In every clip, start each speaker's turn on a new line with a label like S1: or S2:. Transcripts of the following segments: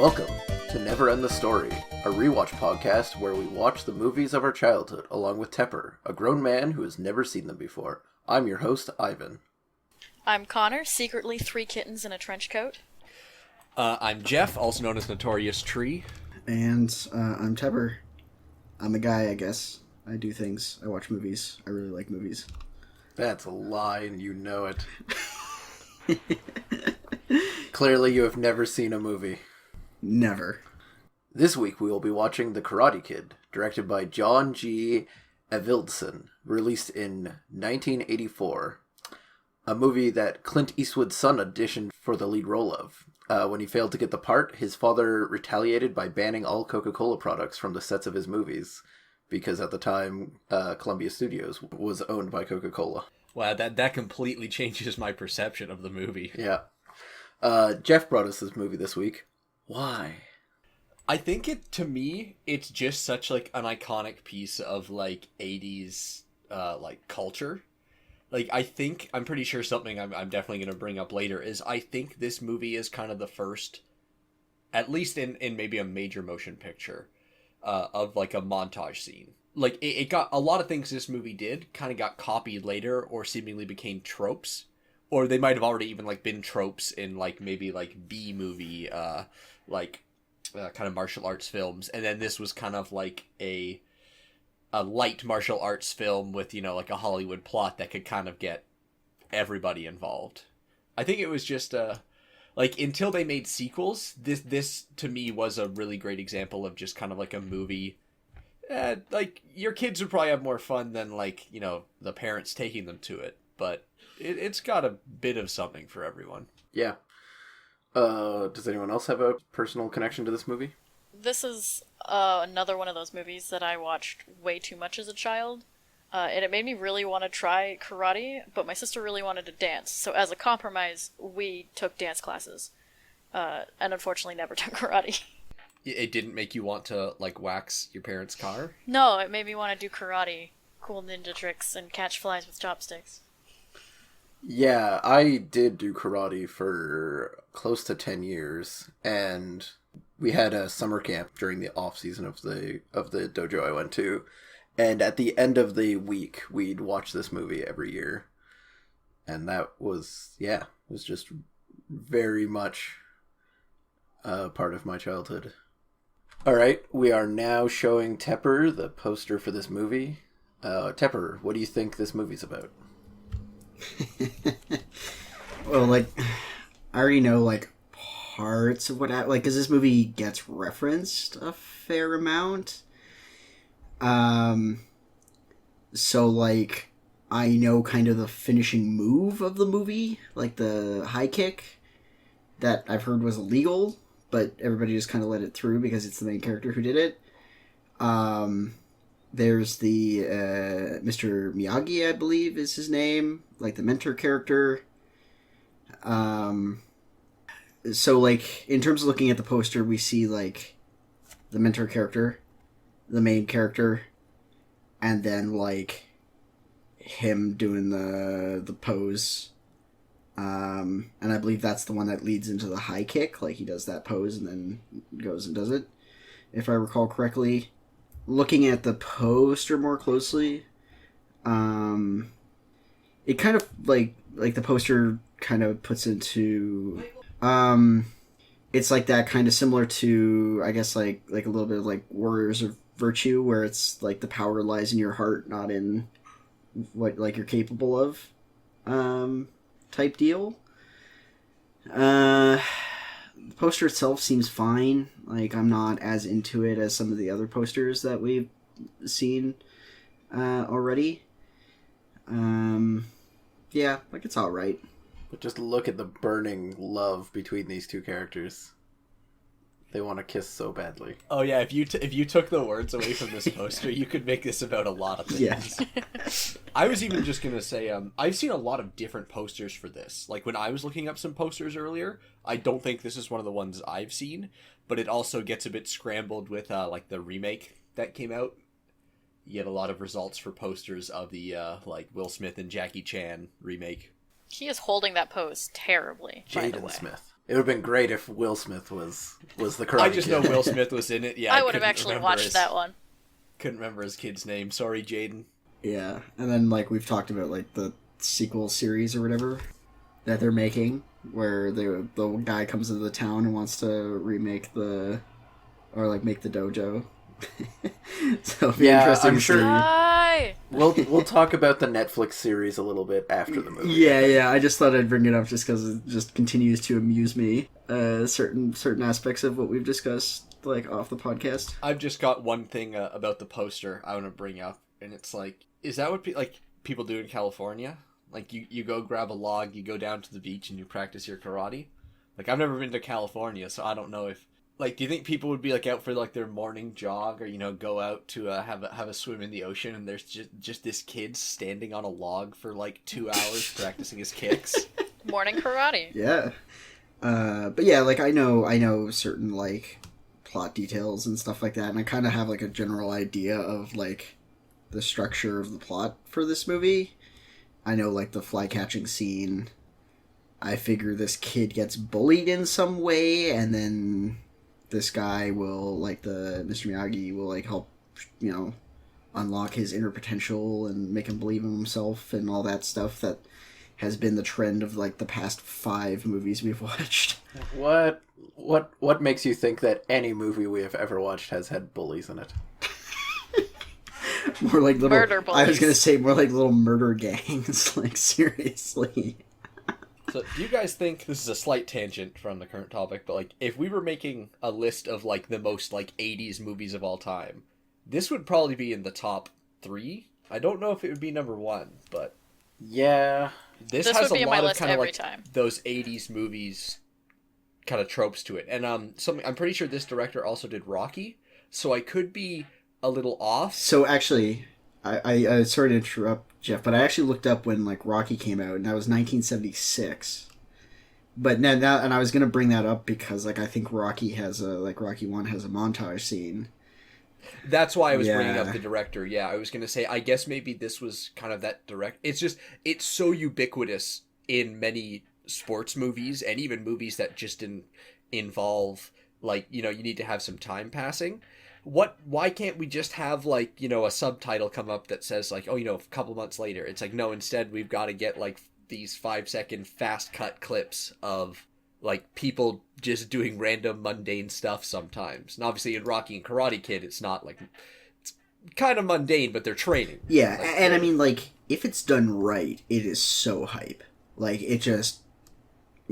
S1: Welcome to Never End the Story, a rewatch podcast where we watch the movies of our childhood along with Tepper, a grown man who has never seen them before. I'm your host, Ivan.
S2: I'm Connor, secretly 3 kittens in a trench coat.
S3: I'm Jeff, also known as Notorious Tree.
S4: And I'm Tepper. I'm a guy, I guess. I do things. I watch movies. I really like movies.
S1: That's a lie, and you know it. Clearly, you have never seen a movie.
S4: Never.
S1: This week, we will be watching The Karate Kid, directed by John G. Avildsen, released in 1984. A movie that Clint Eastwood's son auditioned for the lead role of. When he failed to get the part, his father retaliated by banning all Coca-Cola products from the sets of his movies, because at the time, Columbia Studios was owned by Coca-Cola.
S3: Wow, that completely changes my perception of the movie.
S1: Yeah. Jeff brought us this movie this week. Why?
S3: I think to me, it's just such, like, an iconic piece of, like, 80s, culture. Like, I'm pretty sure something I'm definitely going to bring up later is I think this movie is kind of the first, at least in maybe a major motion picture, of, like, a montage scene. Like, it got, a lot of things this movie did kind of got copied later or seemingly became tropes. Or they might have already even, like, been tropes in, like, maybe, like, B-movie, kind of martial arts films. And then this was kind of like a light martial arts film with, you know, like a Hollywood plot that could kind of get everybody involved. I think it was just, like, until they made sequels, this to me was a really great example of just kind of like a movie. Like, your kids would probably have more fun than, like, you know, the parents taking them to it. But it's got a bit of something for everyone.
S1: Yeah. Does anyone else have a personal connection to this movie?
S2: This is another one of those movies that I watched way too much as a child. And it made me really want to try karate, but my sister really wanted to dance. So as a compromise, we took dance classes. And unfortunately never took karate.
S3: It didn't make you want to, like, wax your parents' car?
S2: No, it made me want to do karate, cool ninja tricks, and catch flies with chopsticks.
S1: Yeah, I did do karate for close to 10 years, and we had a summer camp during the off season of the dojo I went to, and at the end of the week, we'd watch this movie every year, and that was, was just very much a part of my childhood. Alright, we are now showing Tepper the poster for this movie. Tepper, what do you think this movie's about?
S4: Well, like, I already know, like, parts of what because this movie gets referenced a fair amount. So, like, I know kind of the finishing move of the movie, like the high kick that I've heard was illegal, but everybody just kind of let it through because it's the main character who did it. There's the Mr. Miyagi, I believe is his name, like the mentor character. So, like, in terms of looking at the poster, we see, like, the mentor character, the main character, and then, like, him doing the pose. And I believe that's the one that leads into the high kick. Like, he does that pose and then goes and does it, if I recall correctly. Looking at the poster more closely, it kind of, like the poster kind of puts into, it's like that kind of similar to, I guess, like a little bit of, like, Warriors of Virtue, where it's, like, the power lies in your heart, not in what, like, you're capable of, type deal. The poster itself seems fine. Like, I'm not as into it as some of the other posters that we've seen already. Yeah, like, it's alright.
S1: But just look at the burning love between these two characters. They want to kiss so badly.
S3: Oh yeah, if you took the words away from this poster, you could make this about a lot of things.
S4: Yes.
S3: I was even just gonna say, I've seen a lot of different posters for this. Like, when I was looking up some posters earlier, I don't think this is one of the ones I've seen, but it also gets a bit scrambled with, like, the remake that came out. You get a lot of results for posters of the, like, Will Smith and Jackie Chan remake.
S2: He is holding that pose terribly, by the
S1: Jaden
S2: way.
S1: Smith. It would have been great if Will Smith was the Karate
S3: I just
S1: Kid.
S3: know Will Smith was in it. Yeah,
S2: I would have
S3: couldn't
S2: actually
S3: remember
S2: watched
S3: his-
S2: that one.
S3: Couldn't remember his kid's name. Sorry, Jaden.
S4: Yeah, and then like we've talked about like the sequel series or whatever that they're making, where the guy comes into the town and wants to remake make the dojo. So it'll be
S1: Yeah,
S4: interesting
S1: I'm
S4: to
S1: sure-
S4: see.
S2: Hi!
S1: We'll talk about the Netflix series a little bit after the movie.
S4: Yeah. I just thought I'd bring it up just because it just continues to amuse me. Certain aspects of what we've discussed, like off the podcast.
S3: I've just got one thing about the poster I want to bring up, and it's like, is that what people do in California? Like you go grab a log, you go down to the beach, and you practice your karate. Like I've never been to California, so I don't know if like, do you think people would be like out for like their morning jog, or go out to have a swim in the ocean, and there's just this kid standing on a log for like 2 hours practicing his kicks?
S2: Morning karate.
S4: Yeah. But yeah, like I know certain like plot details and stuff like that, and I kind of have like a general idea of like the structure of the plot for this movie. I know like the fly catching scene. I figure this kid gets bullied in some way, and then this guy will, like the Mr. Miyagi, will like help, unlock his inner potential and make him believe in himself and all that stuff that has been the trend of like the past 5 movies we've watched.
S1: What makes you think that any movie we have ever watched has had bullies in it?
S4: More like little
S2: Murder
S4: I was
S2: bullies.
S4: gonna say more like little murder gangs. Like seriously.
S3: So, do you guys think, this is a slight tangent from the current topic, but like if we were making a list of like the most like 80s movies of all time, this would probably be in the top 3. I don't know if it would be number 1, but
S1: Yeah.
S3: this
S2: This
S3: has
S2: would be
S3: a
S2: in my
S3: lot of
S2: list
S3: kind of
S2: every
S3: like
S2: time.
S3: those 80s movies kind of tropes to it. And I'm pretty sure this director also did Rocky, so I could be a little off.
S4: So actually, I sorry to interrupt, Jeff, but I actually looked up when like Rocky came out, and that was 1976. But now, and I was gonna bring that up because like I think Rocky 1 has a montage scene.
S3: That's why I was bringing
S4: Yeah.
S3: up the director. Yeah, I was going to say, I guess maybe this was kind of that direct. It's so ubiquitous in many sports movies and even movies that just didn't involve, like, you need to have some time passing. Why can't we just have, like, a subtitle come up that says, like, a couple months later? It's like, no, instead we've got to get, like, these 5-second fast cut clips of, like, people just doing random mundane stuff sometimes. And obviously in Rocky and Karate Kid, it's not like, it's kind of mundane, but they're training.
S4: Yeah,
S3: Like,
S4: and I mean like if it's done right, it is so hype. Like it just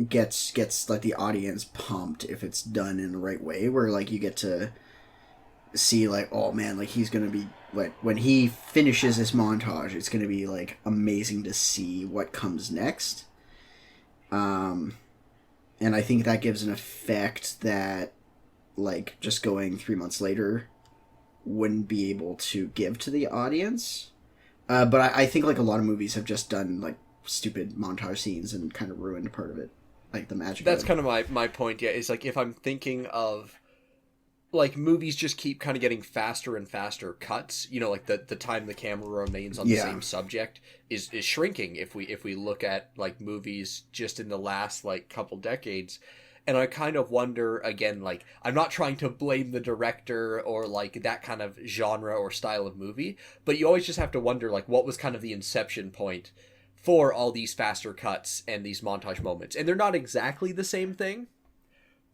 S4: gets like the audience pumped if it's done in the right way, where like you get to see like, oh man, like he's gonna be like, when he finishes this montage, it's gonna be like amazing to see what comes next. And I think that gives an effect that like just going 3 months later wouldn't be able to give to the audience. But I think like a lot of movies have just done like stupid montage scenes and kind of ruined part of it, like the magic.
S3: That's
S4: of it.
S3: kind of my point. Yeah, is like if I'm thinking of like movies just keep kind of getting faster and faster cuts. Like the time the camera remains on the
S4: Yeah.
S3: same subject is shrinking. If we look at like movies just in the last like couple decades. And I kind of wonder, again, like, I'm not trying to blame the director or, like, that kind of genre or style of movie, but you always just have to wonder, like, what was kind of the inception point for all these faster cuts and these montage moments. And they're not exactly the same thing,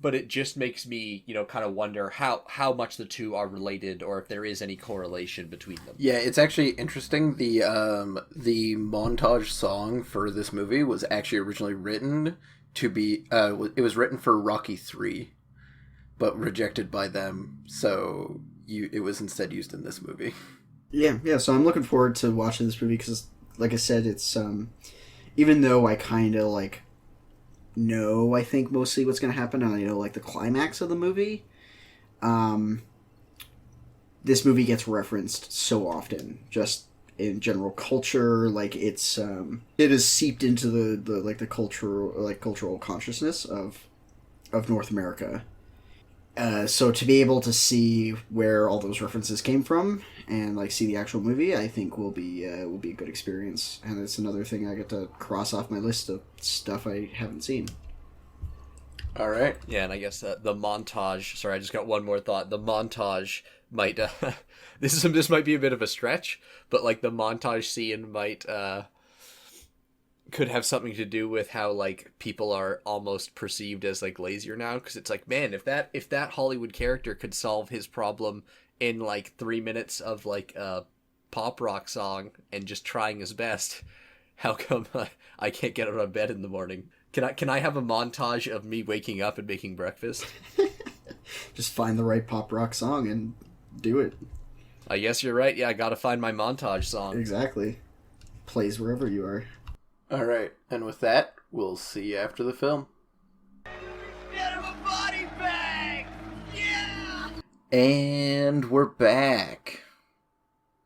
S3: but it just makes me, kind of wonder how much the two are related or if there is any correlation between them.
S1: Yeah, it's actually interesting. The montage song for this movie was actually originally written to be it was written for Rocky 3, but rejected by them, so it was instead used in this movie.
S4: Yeah. So I'm looking forward to watching this movie because, like I said, it's even though I kind of like know, I think mostly what's going to happen, and I know like the climax of the movie. This movie gets referenced so often, just in general culture, like it is seeped into the cultural consciousness of North America. So to be able to see where all those references came from and like see the actual movie, I think will be a good experience, and it's another thing I get to cross off my list of stuff I haven't seen.
S1: All right.
S3: Yeah, and I guess the montage. Sorry, I just got one more thought. The montage might. This might be a bit of a stretch, but like the montage scene might could have something to do with how like people are almost perceived as like lazier now, because it's like, man, if that Hollywood character could solve his problem in like 3 minutes of like a pop rock song and just trying his best, how come I can't get out of bed in the morning? Can I have a montage of me waking up and making breakfast?
S4: Just find the right pop rock song and do it.
S3: I guess you're right. Yeah, I gotta find my montage song.
S4: Exactly. Plays wherever you are.
S1: All right. And with that, we'll see you after the film.
S5: Get him a body bag! Yeah!
S1: And we're back.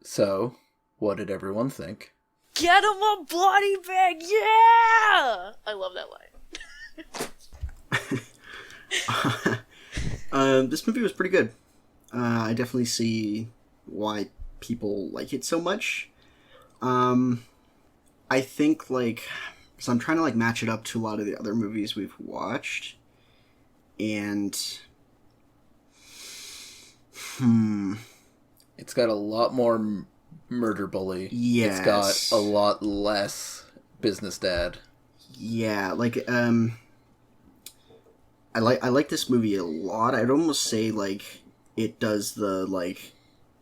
S1: So, what did everyone think?
S2: Get him a body bag, yeah! I love that line.
S4: This movie was pretty good. I definitely see why people like it so much. I think, like, so I'm trying to, like, match it up to a lot of the other movies we've watched. And,
S1: It's got a lot more murder bully.
S4: Yes.
S1: It's got a lot less business dad.
S4: Yeah, like, I like this movie a lot. I'd almost say, like, it does the, like,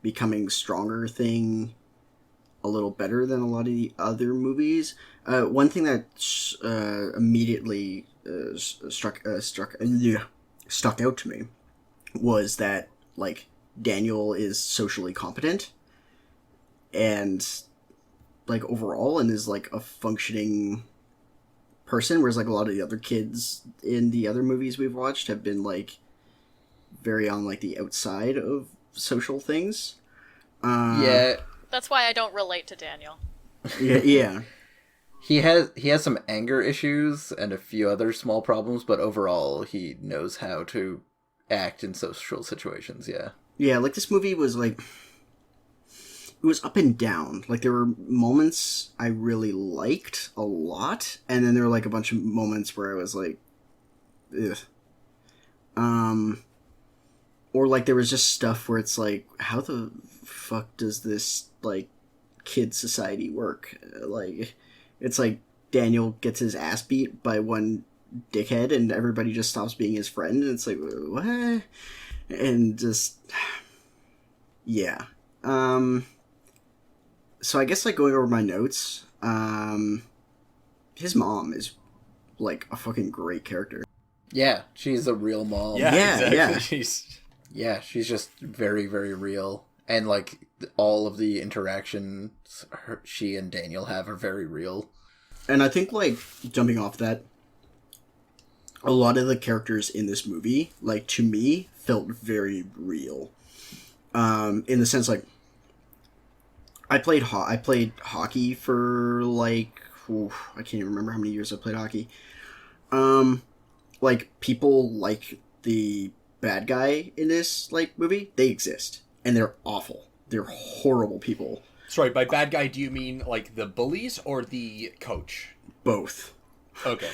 S4: becoming stronger thing a little better than a lot of the other movies. One thing that immediately stuck out to me was that, like, Daniel is socially competent and, like, overall, and is, like, a functioning person, whereas, like, a lot of the other kids in the other movies we've watched have been, like, very on, like, the outside of social things.
S1: Yeah.
S2: That's why I don't relate to Daniel.
S4: Yeah.
S1: He has some anger issues and a few other small problems, but overall he knows how to act in social situations, yeah.
S4: Yeah, like, this movie was, like, it was up and down. Like, there were moments I really liked a lot, and then there were, like, a bunch of moments where I was like, ugh. Or, like, there was just stuff where it's like, how the fuck does this, like, kid society work? Like, it's like Daniel gets his ass beat by one dickhead and everybody just stops being his friend, and it's like, what? And just, yeah. So I guess, like, going over my notes, his mom is, like, a fucking great character.
S1: Yeah, she's a real mom.
S4: Yeah,
S3: exactly.
S4: yeah.
S1: She's just very, very real. And, like, all of the interactions she and Daniel have are very real.
S4: And I think, like, jumping off that, a lot of the characters in this movie, like, to me, felt very real. In the sense, like, I played hockey for, like, I can't even remember how many years I played hockey. Like, people like the bad guy in this, like, movie, they exist. And they're awful. They're horrible people.
S3: Sorry, by bad guy, do you mean, like, the bullies or the coach?
S4: Both.
S3: Okay.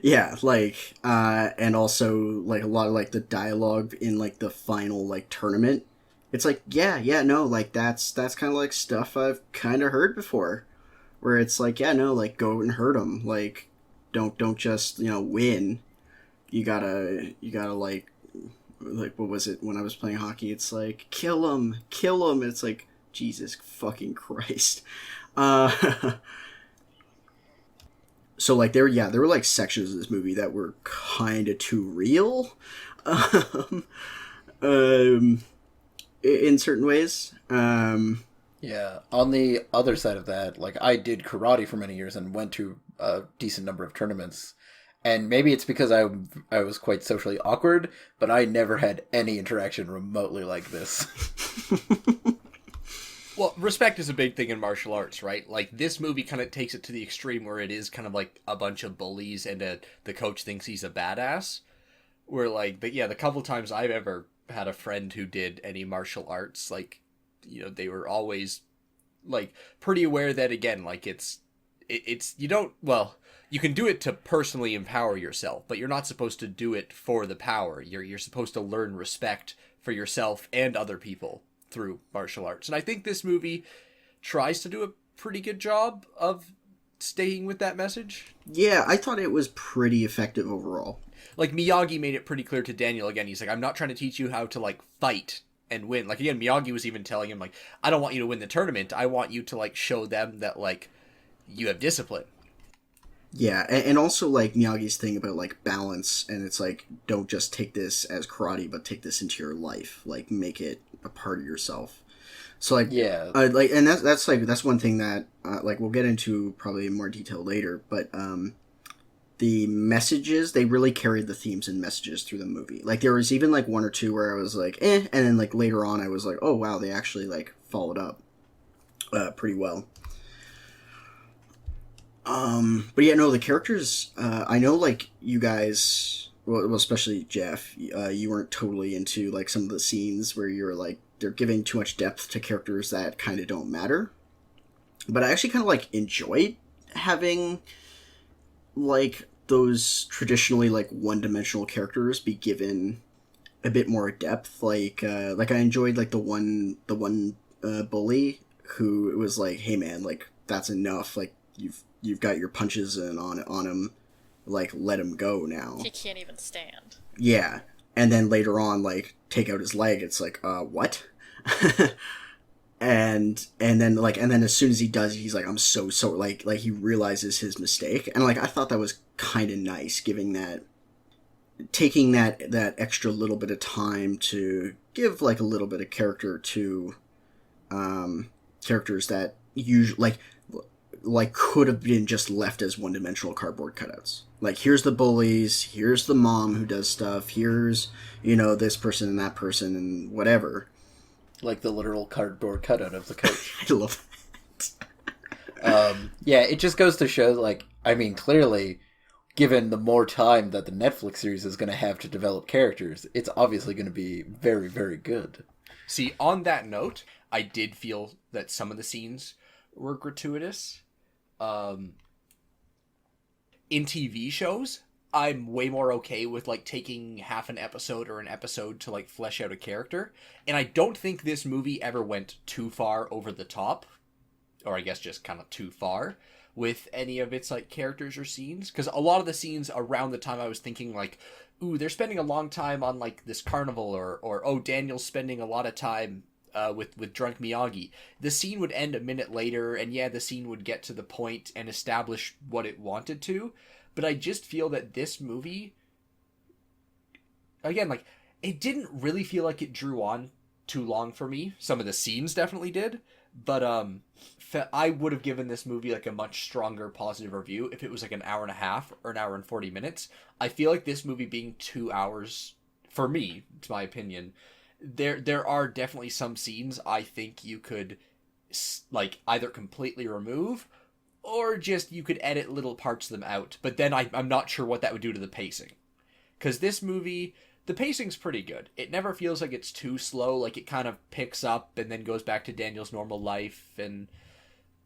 S4: Yeah, like, and also, like, a lot of, like, the dialogue in, like, the final, like, tournament. It's like, yeah, no, like, that's kind of, like, stuff I've kind of heard before. Where it's like, yeah, no, like, go and hurt them. Like, don't just, win. You gotta, like, what was it when I was playing hockey? It's like, kill him. It's like, Jesus fucking Christ. So, like, there were, like, sections of this movie that were kind of too real. In certain ways.
S1: Yeah, on the other side of that, like, I did karate for many years and went to a decent number of tournaments. And maybe it's because I was quite socially awkward, but I never had any interaction remotely like this.
S3: Well, respect is a big thing in martial arts, right? Like, this movie kind of takes it to the extreme where it is kind of like a bunch of bullies and the coach thinks he's a badass. Where, like, the couple times I've ever had a friend who did any martial arts, like, they were always, like, pretty aware that, again, like, it's it's you don't well you can do it to personally empower yourself, but you're not supposed to do it for the power. You're supposed to learn respect for yourself and other people through martial arts. And I think this movie tries to do a pretty good job of staying with that message.
S4: Yeah, I thought it was pretty effective overall.
S3: Like, Miyagi made it pretty clear to Daniel again. He's like, I'm not trying to teach you how to, like, fight and win. Like, again, Miyagi was even telling him, like, I don't want you to win the tournament. I want you to, like, show them that, like, you have discipline.
S4: Yeah, and also, like, Miyagi's thing about, like, balance, and it's like, don't just take this as karate, but take this into your life. Like, make it a part of yourself. So, like,
S1: Yeah.
S4: like, and that's one thing that, like, we'll get into probably in more detail later, but, the messages, they really carried the themes and messages through the movie. Like, there was even, like, one or two where I was like, and then, like, later on I was like, oh, wow, they actually, like, followed up pretty well. But yeah, no, the characters, I know, like, you guys, well, especially Jeff, you weren't totally into, like, some of the scenes where you're, like, they're giving too much depth to characters that kind of don't matter. But I actually kind of, like, enjoyed having, like, those traditionally, like, one-dimensional characters be given a bit more depth. Like I enjoyed, like, the one bully who it was like, hey man, like, that's enough, like, you've got your punches in on him, like, let him go now.
S2: He can't even stand.
S4: Yeah. And then later on, like, take out his leg, it's like, what? and then as soon as he does, he's like, I'm so like he realizes his mistake. And, like, I thought that was kind of nice, taking that extra little bit of time to give, like, a little bit of character to characters that usually, like could have been just left as one-dimensional cardboard cutouts. Like, here's the bullies, here's the mom who does stuff, here's, this person and that person and whatever.
S1: Like the literal cardboard cutout of the coach.
S4: I love that.
S1: Yeah, it just goes to show, like, I mean, clearly, given the more time that the Netflix series is going to have to develop characters, it's obviously going to be very, very good.
S3: See, on that note, I did feel that some of the scenes were gratuitous. In TV shows, I'm way more okay with, like, taking half an episode or an episode to, like, flesh out a character. And I don't think this movie ever went too far over the top, or I guess just kind of too far, with any of its, like, characters or scenes. Because a lot of the scenes around the time I was thinking, like, ooh, they're spending a long time on, like, this carnival, or oh, Daniel's spending a lot of time with drunk Miyagi. The scene would end a minute later, and yeah, the scene would get to the point and establish what it wanted to. But I just feel that this movie, again, like, it didn't really feel like it drew on too long for me. Some of the scenes definitely did, but I would have given this movie, like, a much stronger positive review if it was, like, an hour and a half or an hour and 40 minutes. I feel like this movie being 2 hours, for me, it's my opinion, there are definitely some scenes I think you could, like, either completely remove, or just you could edit little parts of them out. But then I'm not sure what that would do to the pacing. Because this movie, the pacing's pretty good. It never feels like it's too slow. Like, it kind of picks up and then goes back to Daniel's normal life. And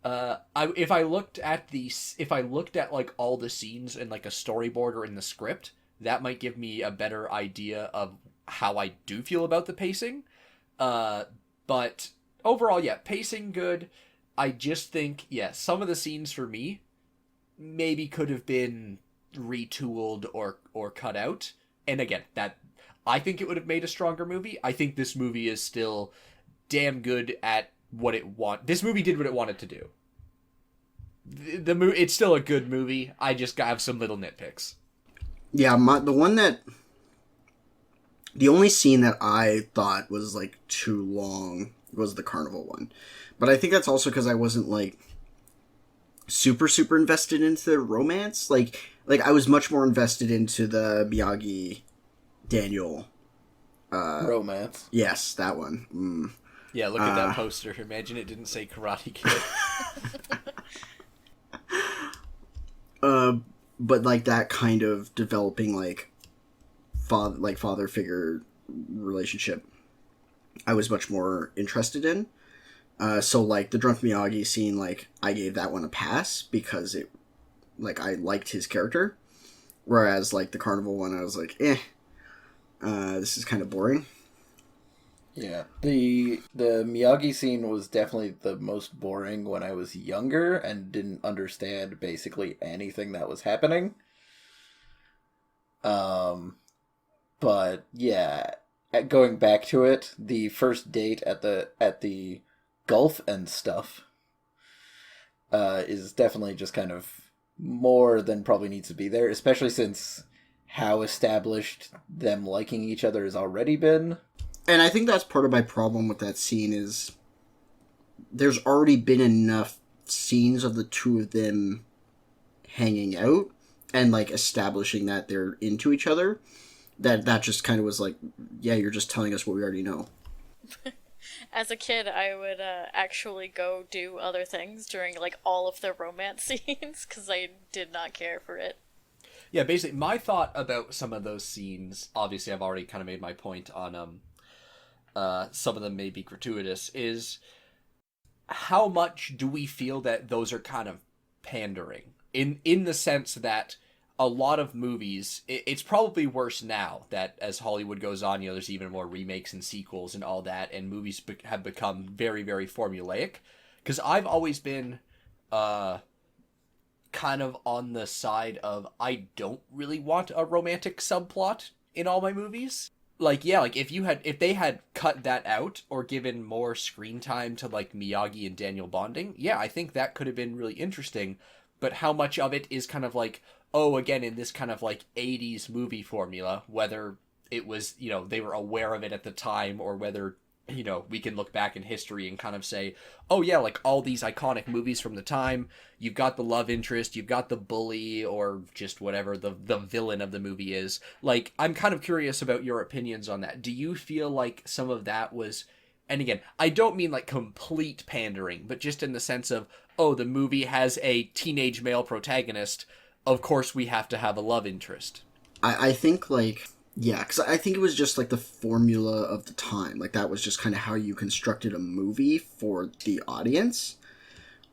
S3: if I looked at like all the scenes in, like, a storyboard or in the script, that might give me a better idea of how I do feel about the pacing. But overall, yeah, pacing good. I just think, yeah, some of the scenes for me maybe could have been retooled or cut out. And again, that I think it would have made a stronger movie. I think this movie is still damn good at what it This movie did what it wanted to do. It's still a good movie. I just have some little nitpicks.
S4: Yeah, the only scene that I thought was, like, too long was the carnival one. But I think that's also because I wasn't, like, super invested into the romance. Like I was much more invested into the Miyagi Daniel
S1: romance.
S4: Yes, that one.
S3: Yeah, look at that poster. Imagine it didn't say Karate Kid.
S4: But, like, that kind of developing, like, father figure relationship, I was much more interested in. So, like, the Drunk Miyagi scene, like, I gave that one a pass because it, like, I liked his character. Whereas, like, the Carnival one, I was like, this is kind of boring.
S1: Yeah. The Miyagi scene was definitely the most boring when I was younger and didn't understand basically anything that was happening. But yeah, going back to it, the first date at the Gulf and stuff is definitely just kind of more than probably needs to be there, especially since how established them liking each other has already been.
S4: And I think that's part of my problem with that scene is there's already been enough scenes of the two of them hanging out and, like, establishing that they're into each other, that just kind of was like, yeah, you're just telling us what we already know.
S2: As a kid, I would actually go do other things during like all of the romance scenes because I did not care for it.
S3: Yeah, basically, my thought about some of those scenes, obviously I've already kind of made my point on some of them may be gratuitous, is how much do we feel that those are kind of pandering? In the sense that a lot of movies, it's probably worse now that as Hollywood goes on, there's even more remakes and sequels and all that, and movies have become very, very formulaic. Because I've always been kind of on the side of I don't really want a romantic subplot in all my movies. Like, yeah, like if they had cut that out or given more screen time to like Miyagi and Daniel bonding, yeah, I think that could have been really interesting. But how much of it is kind of like, oh, again, in this kind of like 80s movie formula, whether it was, they were aware of it at the time or whether, we can look back in history and kind of say, oh yeah, like all these iconic movies from the time, you've got the love interest, you've got the bully or just whatever the villain of the movie is. Like, I'm kind of curious about your opinions on that. Do you feel like some of that was, and again, I don't mean like complete pandering, but just in the sense of, oh, the movie has a teenage male protagonist, of course we have to have a love interest.
S4: I think, like, yeah, because I think it was just, like, the formula of the time. Like, that was just kind of how you constructed a movie for the audience.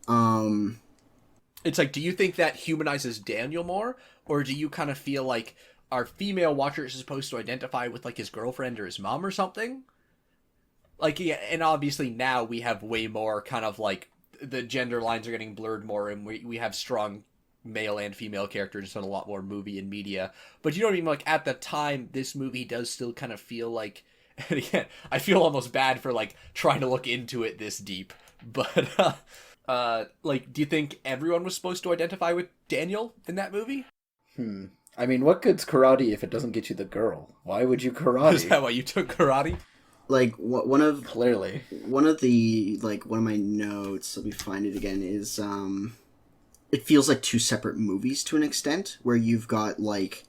S3: It's like, do you think that humanizes Daniel more? Or do you kind of feel like our female watcher is supposed to identify with, like, his girlfriend or his mom or something? Like, yeah, and obviously now we have way more kind of, like, the gender lines are getting blurred more, and we have strong male and female characters in a lot more movie and media. But you know what I mean? Like, at the time, this movie does still kind of feel like, and again, I feel almost bad for, like, trying to look into it this deep. But, like, do you think everyone was supposed to identify with Daniel in that movie?
S1: I mean, what good's karate if it doesn't get you the girl? Why would you karate?
S3: Is that why you took karate?
S4: Like, one of my notes, let me find it again, is, it feels like two separate movies to an extent, where you've got, like,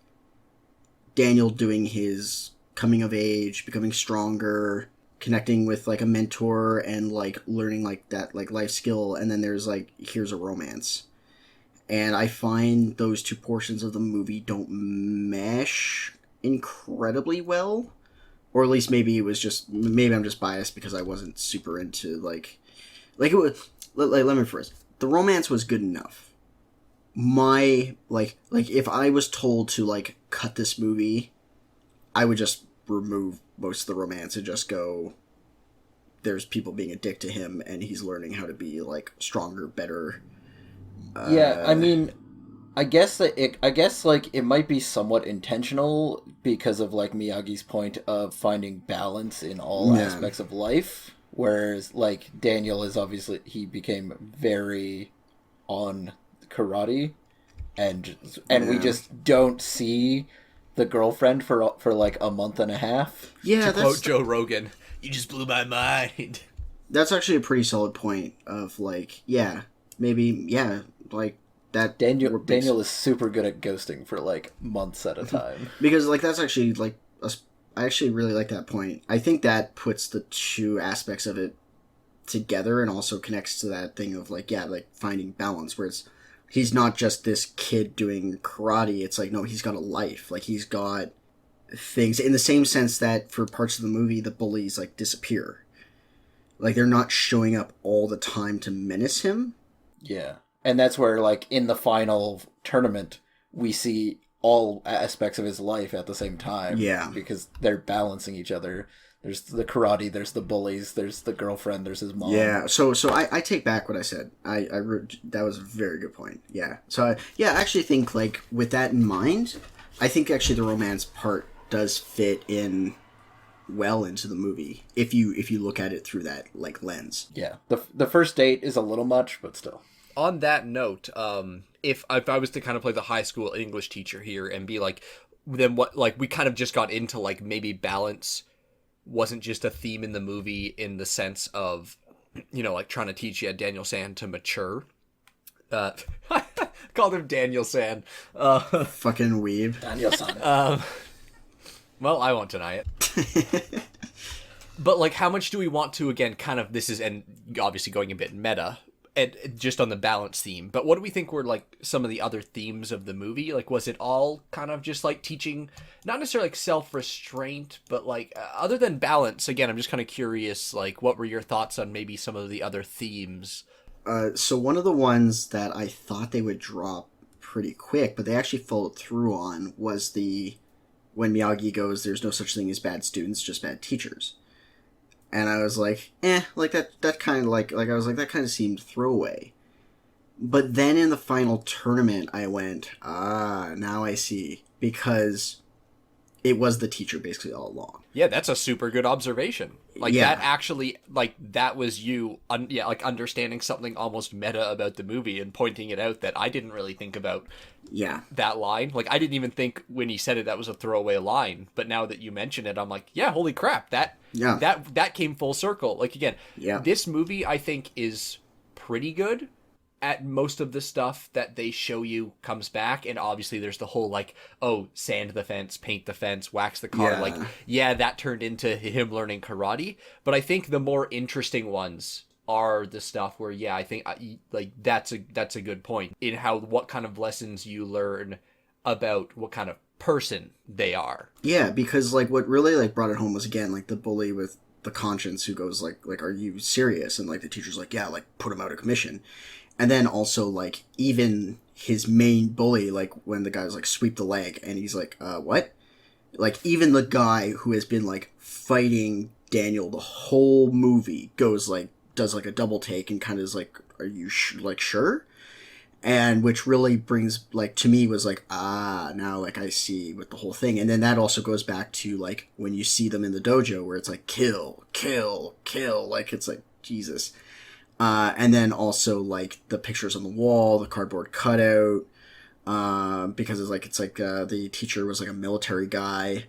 S4: Daniel doing his coming of age, becoming stronger, connecting with, like, a mentor, and, like, learning, like, that, like, life skill, and then there's, like, here's a romance. And I find those two portions of the movie don't mesh incredibly well. Or at least maybe I'm just biased because I wasn't super into, like it was, let me first. The romance was good enough. My, like, if I was told to, like, cut this movie, I would just remove most of the romance and just go, there's people being a dick to him and he's learning how to be, like, stronger, better.
S1: Yeah, I mean, I guess it might be somewhat intentional because of, like, Miyagi's point of finding balance in all aspects of life, whereas, like, Daniel is obviously, he became very on karate, and we just don't see the girlfriend for like a month and a half.
S3: Yeah, to quote Joe Rogan, "You just blew my mind."
S4: That's actually a pretty solid point of, like, yeah, maybe, yeah, like, that
S1: Daniel is super good at ghosting for, like, months at a time.
S4: Because, like, that's actually, like, I actually really like that point. I think that puts the two aspects of it together and also connects to that thing of, like, yeah, like, finding balance, where he's not just this kid doing karate, it's like, no, he's got a life. Like, he's got things, in the same sense that for parts of the movie, the bullies, like, disappear. Like, they're not showing up all the time to menace him.
S1: Yeah. And that's where, like, in the final tournament, we see all aspects of his life at the same time.
S4: Yeah.
S1: Because they're balancing each other. There's the karate, there's the bullies, there's the girlfriend, there's his mom.
S4: Yeah, so I take back what I said. That was a very good point. Yeah. So, I actually think, like, with that in mind, I think actually the romance part does fit in well into the movie if you look at it through that, like, lens.
S1: Yeah. The first date is a little much, but still.
S3: On that note, if I was to kind of play the high school English teacher here and be like, then what, like, we kind of just got into, like, maybe balance wasn't just a theme in the movie in the sense of, you know, like trying to teach you Daniel San to mature. Called him Daniel San.
S4: Fucking weeb.
S1: Daniel-san.
S3: Well, I won't deny it. But, like, how much do we want to, again, kind of, this is, and obviously going a bit meta, and just on the balance theme, but what do we think were, like, some of the other themes of the movie? Like, was it all kind of just, like, teaching, not necessarily, like, self-restraint, but, like, other than balance, again, I'm just kind of curious, like, what were your thoughts on maybe some of the other themes?
S4: So one of the ones that I thought they would drop pretty quick, but they actually followed through on, was when Miyagi goes, there's no such thing as bad students, just bad teachers. And I was like, like that kind of like I was like, that kind of seemed throwaway. But then in the final tournament, I went, now I see. Because it was the teacher basically all along.
S3: Yeah, that's a super good observation. Like,
S4: Yeah.
S3: that actually, like, that was you, like, understanding something almost meta about the movie and pointing it out that I didn't really think about
S4: Yeah.
S3: that line. Like, I didn't even think when he said it that was a throwaway line. But now that you mention it, I'm like, yeah, holy crap, that came full circle. Like, again,
S4: Yeah.
S3: this movie, I think, is pretty good at most of the stuff that they show you comes back. And obviously there's the whole, like, oh, sand the fence, paint the fence, wax the car.
S4: Yeah.
S3: Like, yeah, that turned into him learning karate. But I think the more interesting ones are the stuff where, yeah, I think, like, that's a good point in how, what kind of lessons you learn about what kind of person they are.
S4: Yeah, because, like, what really, like, brought it home was, again, like, the bully with the conscience who goes, like, are you serious? And, like, the teacher's like, yeah, like, put him out of commission. And then also, like, even his main bully, like, when the guy's like, sweep the leg, and he's like, what? Like, even the guy who has been, like, fighting Daniel the whole movie goes, like, does, like, a double take and kind of is like, are you, sure? And which really brings, like, to me was like, now, like, I see with the whole thing. And then that also goes back to, like, when you see them in the dojo where it's like, kill, kill, kill. Like, it's like, Jesus. And then also, like, the pictures on the wall, the cardboard cutout, because it's like the teacher was, like, a military guy.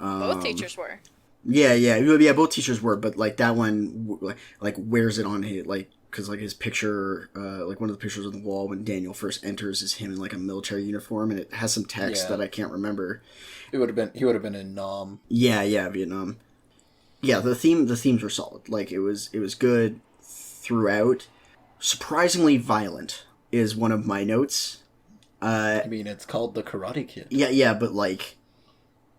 S2: Both teachers were.
S4: Yeah, both teachers were, but, like, that one, like, wears it on his, like, because, like, his picture, like, one of the pictures on the wall when Daniel first enters is him in, like, a military uniform, and it has some text that I can't remember.
S1: He would have been in Nam.
S4: Yeah, Vietnam. Yeah, the themes were solid. Like, it was good throughout. Surprisingly violent is one of my notes.
S1: I mean, it's called The Karate Kid.
S4: Yeah, but, like,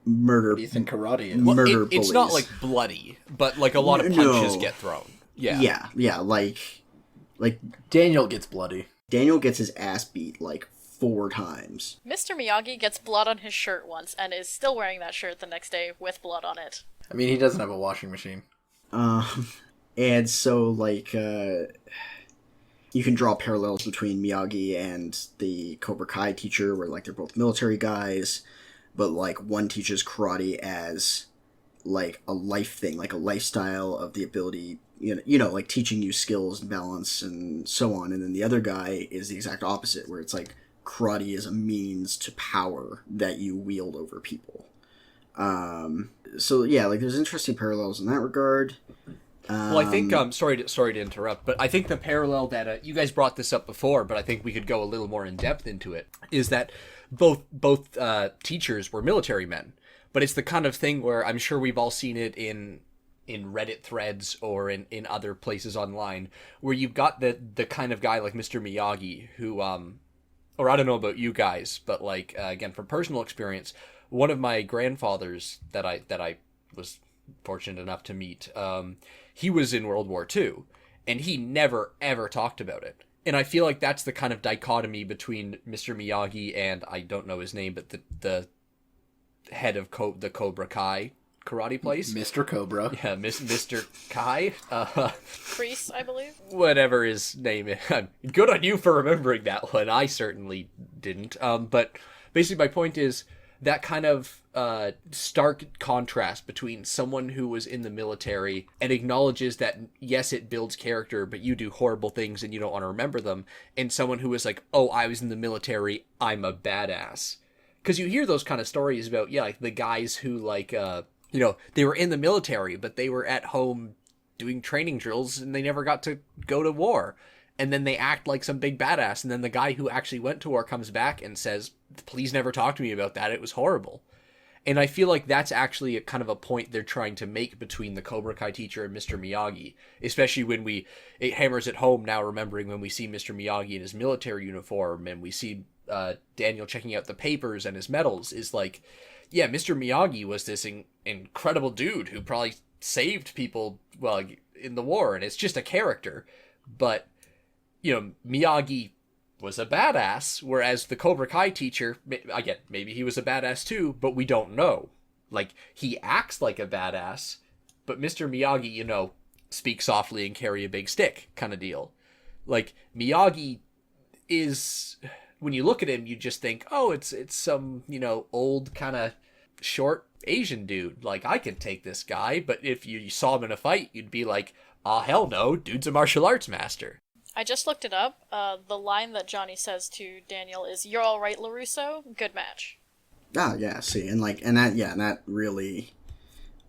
S4: murder.
S1: What do you think karate is?
S4: Murder
S3: It's
S4: bullies.
S3: not, like, bloody, but, like, a lot of punches get thrown. Yeah.
S4: Yeah, like
S1: Daniel gets bloody.
S4: Daniel gets his ass beat, like, 4 times.
S2: Mr. Miyagi gets blood on his shirt once and is still wearing that shirt the next day with blood on it.
S1: I mean, he doesn't have a washing machine.
S4: And so, like, you can draw parallels between Miyagi and the Cobra Kai teacher, where, like, they're both military guys, but, like, one teaches karate as, like, a life thing, like a lifestyle of the ability, you know, like, teaching you skills and balance and so on, and then the other guy is the exact opposite, where it's like karate is a means to power that you wield over people. So yeah, like, there's interesting parallels in that regard.
S3: Well, I think, sorry to interrupt, but I think the parallel that, you guys brought this up before, but I think we could go a little more in depth into it, is that both teachers were military men. But it's the kind of thing where I'm sure we've all seen it in Reddit threads or in other places online, where you've got the kind of guy like Mr. Miyagi who, or I don't know about you guys, but, like, again, from personal experience, one of my grandfathers that I was fortunate enough to meet, he was in World War II, and he never, ever talked about it. And I feel like that's the kind of dichotomy between Mr. Miyagi and, I don't know his name, but the head of the Cobra Kai karate place.
S1: Mr. Cobra.
S3: Yeah, Mr. Kai.
S2: Kreese, I believe.
S3: Whatever his name is. Good on you for remembering that one. I certainly didn't. But basically my point is that kind of stark contrast between someone who was in the military and acknowledges that, yes, it builds character, but you do horrible things and you don't want to remember them, and someone who was like, oh, I was in the military, I'm a badass. Because you hear those kind of stories about, yeah, like the guys who, like, they were in the military, but they were at home doing training drills and they never got to go to war. And then they act like some big badass. And then the guy who actually went to war comes back and says, please never talk to me about that. It was horrible. And I feel like that's actually a kind of a point they're trying to make between the Cobra Kai teacher and Mr. Miyagi. Especially when it hammers at home now, remembering when we see Mr. Miyagi in his military uniform and we see Daniel checking out the papers and his medals, is like, yeah, Mr. Miyagi was this incredible dude who probably saved people, well, in the war, and it's just a character. But, Miyagi was a badass, whereas the Cobra Kai teacher, again, maybe he was a badass too, but we don't know. Like, he acts like a badass, but Mr. Miyagi, speak softly and carry a big stick kind of deal. Like, Miyagi is... When you look at him, you just think, oh, it's some, old kind of short Asian dude. Like, I can take this guy. But if you saw him in a fight, you'd be like, hell no, dude's a martial arts master.
S2: I just looked it up. The line that Johnny says to Daniel is, "You're all right, LaRusso. Good match."
S4: Ah, yeah, see, and that really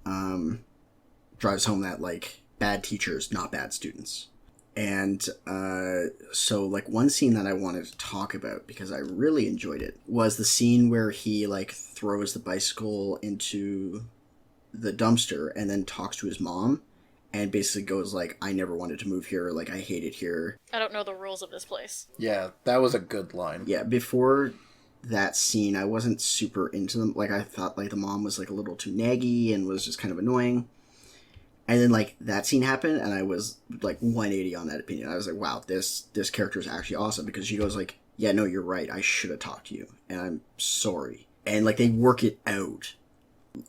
S4: drives home that, like, bad teachers, not bad students. And so, like, one scene that I wanted to talk about, because I really enjoyed it, was the scene where he, like, throws the bicycle into the dumpster and then talks to his mom and basically goes, like, I never wanted to move here, like, I hate it here.
S2: I don't know the rules of this place.
S1: Yeah, that was a good line.
S4: Yeah, before that scene, I wasn't super into them. Like, I thought, like, the mom was, like, a little too naggy and was just kind of annoying. And then, like, that scene happened, and I was, like, 180 on that opinion. I was like, wow, this character is actually awesome, because she goes, like, yeah, no, you're right, I should have talked to you, and I'm sorry. And, like, they work it out.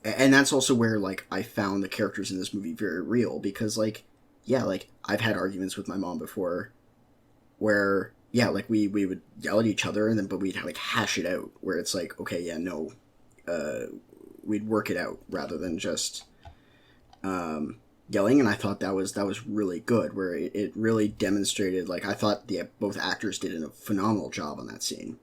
S4: And that's also where, like, I found the characters in this movie very real, because, like, yeah, like, I've had arguments with my mom before, where, yeah, like, we would yell at each other, but we'd, like, hash it out, where it's like, okay, yeah, no, we'd work it out, rather than just, yelling. And I thought that was really good, where it really demonstrated, like, I thought both actors did a phenomenal job on that scene.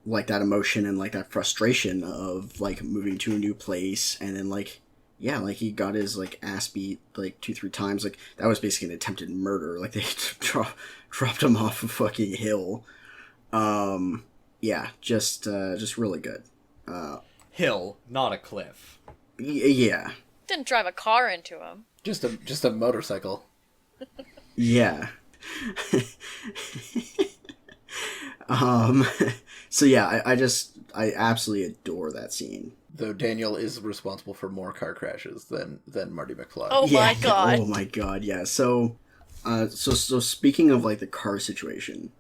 S4: Like, that emotion and, like, that frustration of, like, moving to a new place, and then, like, yeah, like, he got his, like, ass beat, like, 2-3 times. Like, that was basically an attempted murder. Like, they dropped him off a fucking hill. Yeah, just really good.
S3: Hill, not a cliff.
S4: Yeah. Didn't
S2: drive a car into him.
S1: Just a motorcycle.
S4: Yeah. So yeah, I absolutely adore that scene.
S1: Though Daniel is responsible for more car crashes than Marty McFly.
S2: Oh
S4: yeah,
S2: my god.
S4: Oh my god, yeah. So speaking of, like, the car situation,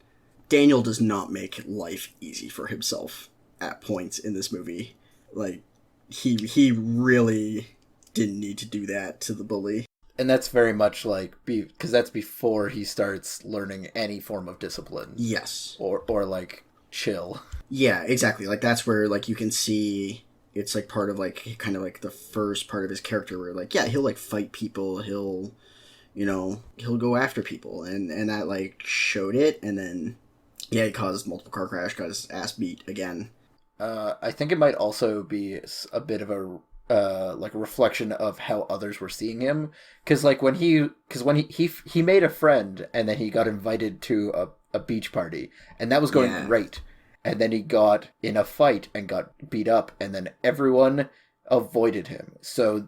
S4: Daniel does not make life easy for himself at points in this movie. Like, he really didn't need to do that to the bully.
S1: And that's very much like, because that's before he starts learning any form of discipline.
S4: Yes.
S1: Or like, chill.
S4: Yeah, exactly. Like, that's where, like, you can see it's, like, part of, like, kind of, like, the first part of his character where, like, yeah, he'll, like, fight people, he'll go after people, and that, like, showed it, and then, yeah, he caused multiple car crash, got his ass beat again.
S1: I think it might also be a bit of a like a reflection of how others were seeing him, because when he made a friend, and then he got invited to a beach party, and that was going great, and then he got in a fight and got beat up, and then everyone avoided him. So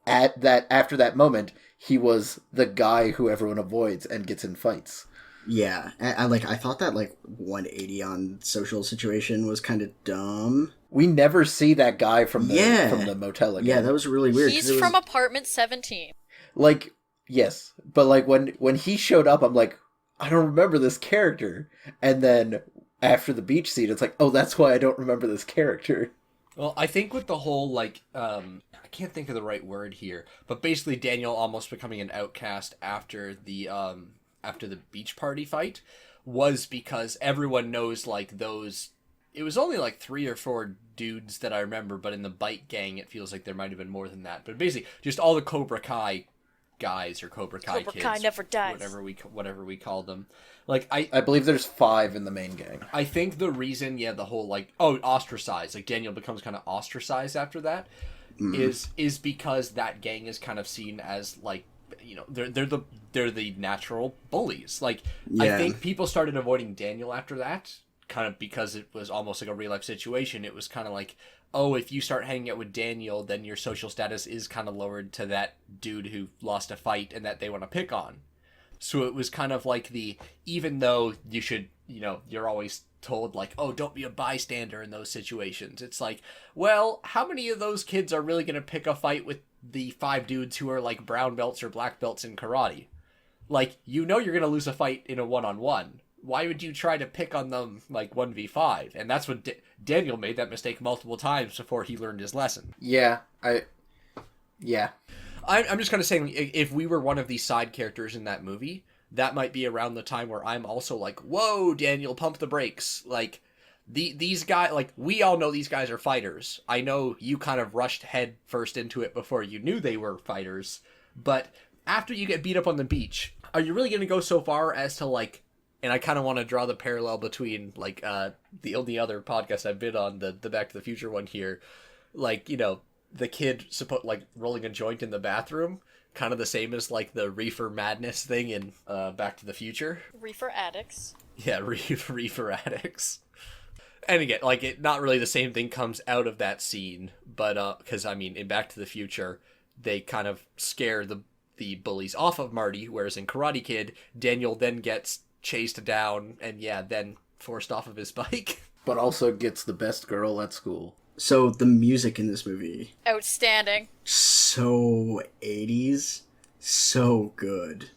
S1: after that moment, he was the guy who everyone avoids and gets in fights.
S4: Yeah, I thought that, like, 180 on social situation was kind of dumb.
S1: We never see that guy from the motel again.
S4: Yeah, that was really weird.
S2: He's from apartment 17.
S1: Like, Yes, but like when he showed up, I'm like, I don't remember this character. And then after the beach scene, it's like, oh, that's why I don't remember this character.
S3: Well, I think with the whole, like, I can't think of the right word here, but basically Daniel almost becoming an outcast after the beach party fight was because everyone knows, like, those... It was only, like, 3 or 4 dudes that I remember, but in the bike gang, it feels like there might have been more than that. But basically, just all the Cobra Kai guys or Cobra Kai
S2: Cobra
S3: kids,
S2: Kai never dies.
S3: whatever we call them. Like
S1: I believe there's 5 in the main gang.
S3: I think the reason, the whole like ostracized, like Daniel becomes kind of ostracized after that, is because that gang is kind of seen as like they're the natural bullies. Like I think people started avoiding Daniel after that, kind of because it was almost like a real life situation. It was kind of like, oh, if you start hanging out with Daniel, then your social status is kind of lowered to that dude who lost a fight and that they want to pick on. So it was kind of like even though you should, you're always told like, oh, don't be a bystander in those situations. It's like, well, how many of those kids are really going to pick a fight with the 5 dudes who are like brown belts or black belts in karate? Like, you're going to lose a fight in a one-on-one. Why would you try to pick on them like 1v5? And that's when Daniel made that mistake multiple times before he learned his lesson.
S1: Yeah.
S3: I'm just kind of saying, if we were one of these side characters in that movie, that might be around the time where I'm also like, whoa, Daniel, pump the brakes. Like, these guys, like, we all know these guys are fighters. I know you kind of rushed head first into it before you knew they were fighters, but after you get beat up on the beach, are you really going to go so far as to, like, and I kind of want to draw the parallel between, like, the only other podcast I've been on, the Back to the Future one here, like, the kid rolling a joint in the bathroom, kind of the same as like the reefer madness thing in Back to the Future.
S2: Reefer addicts.
S3: Yeah, reefer addicts. And again, like not really the same thing comes out of that scene, but because I mean, in Back to the Future, they kind of scare the bullies off of Marty, whereas in Karate Kid, Daniel then gets chased down and then forced off of his bike.
S1: But also gets the best girl at school.
S4: So the music in this movie,
S2: outstanding.
S4: So 80s, so good.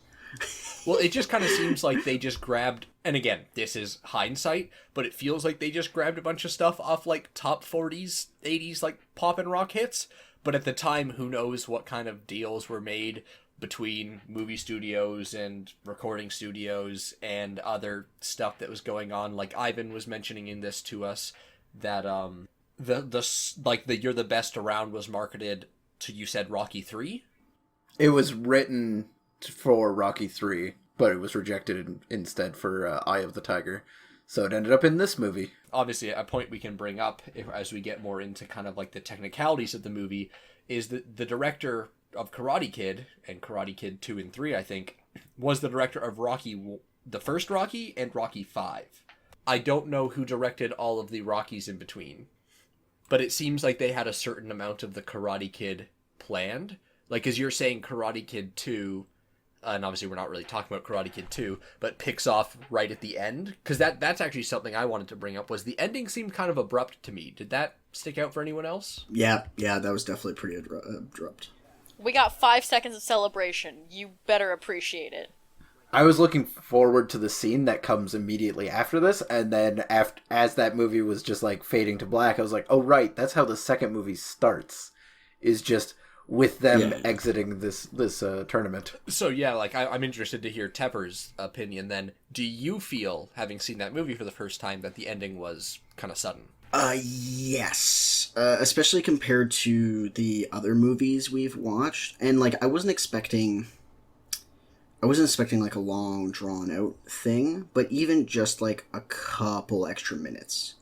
S3: Well, it just kind of seems like they just grabbed, and again, this is hindsight, but it feels like they just grabbed a bunch of stuff off like top 40s, 80s like pop and rock hits. But at the time, who knows what kind of deals were made between movie studios and recording studios and other stuff that was going on. Like Ivan was mentioning in this to us that the You're the Best Around was marketed to, you said, Rocky 3?
S1: It was written for Rocky 3, but it was rejected instead for Eye of the Tiger. So it ended up in this movie.
S3: Obviously, a point we can bring up as we get more into kind of like the technicalities of the movie is that the director of Karate Kid, and Karate Kid 2 and 3, I think, was the director of Rocky, the first Rocky, and Rocky 5. I don't know who directed all of the Rockies in between, but it seems like they had a certain amount of the Karate Kid planned. Like, as you're saying, Karate Kid 2, and obviously we're not really talking about Karate Kid 2, but picks off right at the end. Because that's actually something I wanted to bring up, was the ending seemed kind of abrupt to me. Did that stick out for anyone else?
S4: Yeah, that was definitely pretty abrupt.
S2: We got 5 seconds of celebration. You better appreciate it.
S1: I was looking forward to the scene that comes immediately after this, and then as that movie was just like fading to black, I was like, oh right, that's how the second movie starts, is just with them exiting this tournament.
S3: So yeah, like I'm interested to hear Tepper's opinion then. Do you feel, having seen that movie for the first time, that the ending was kind of sudden?
S4: Yes. Especially compared to the other movies we've watched. And, like, I wasn't expecting like a long drawn out thing, but even just like a couple extra minutes.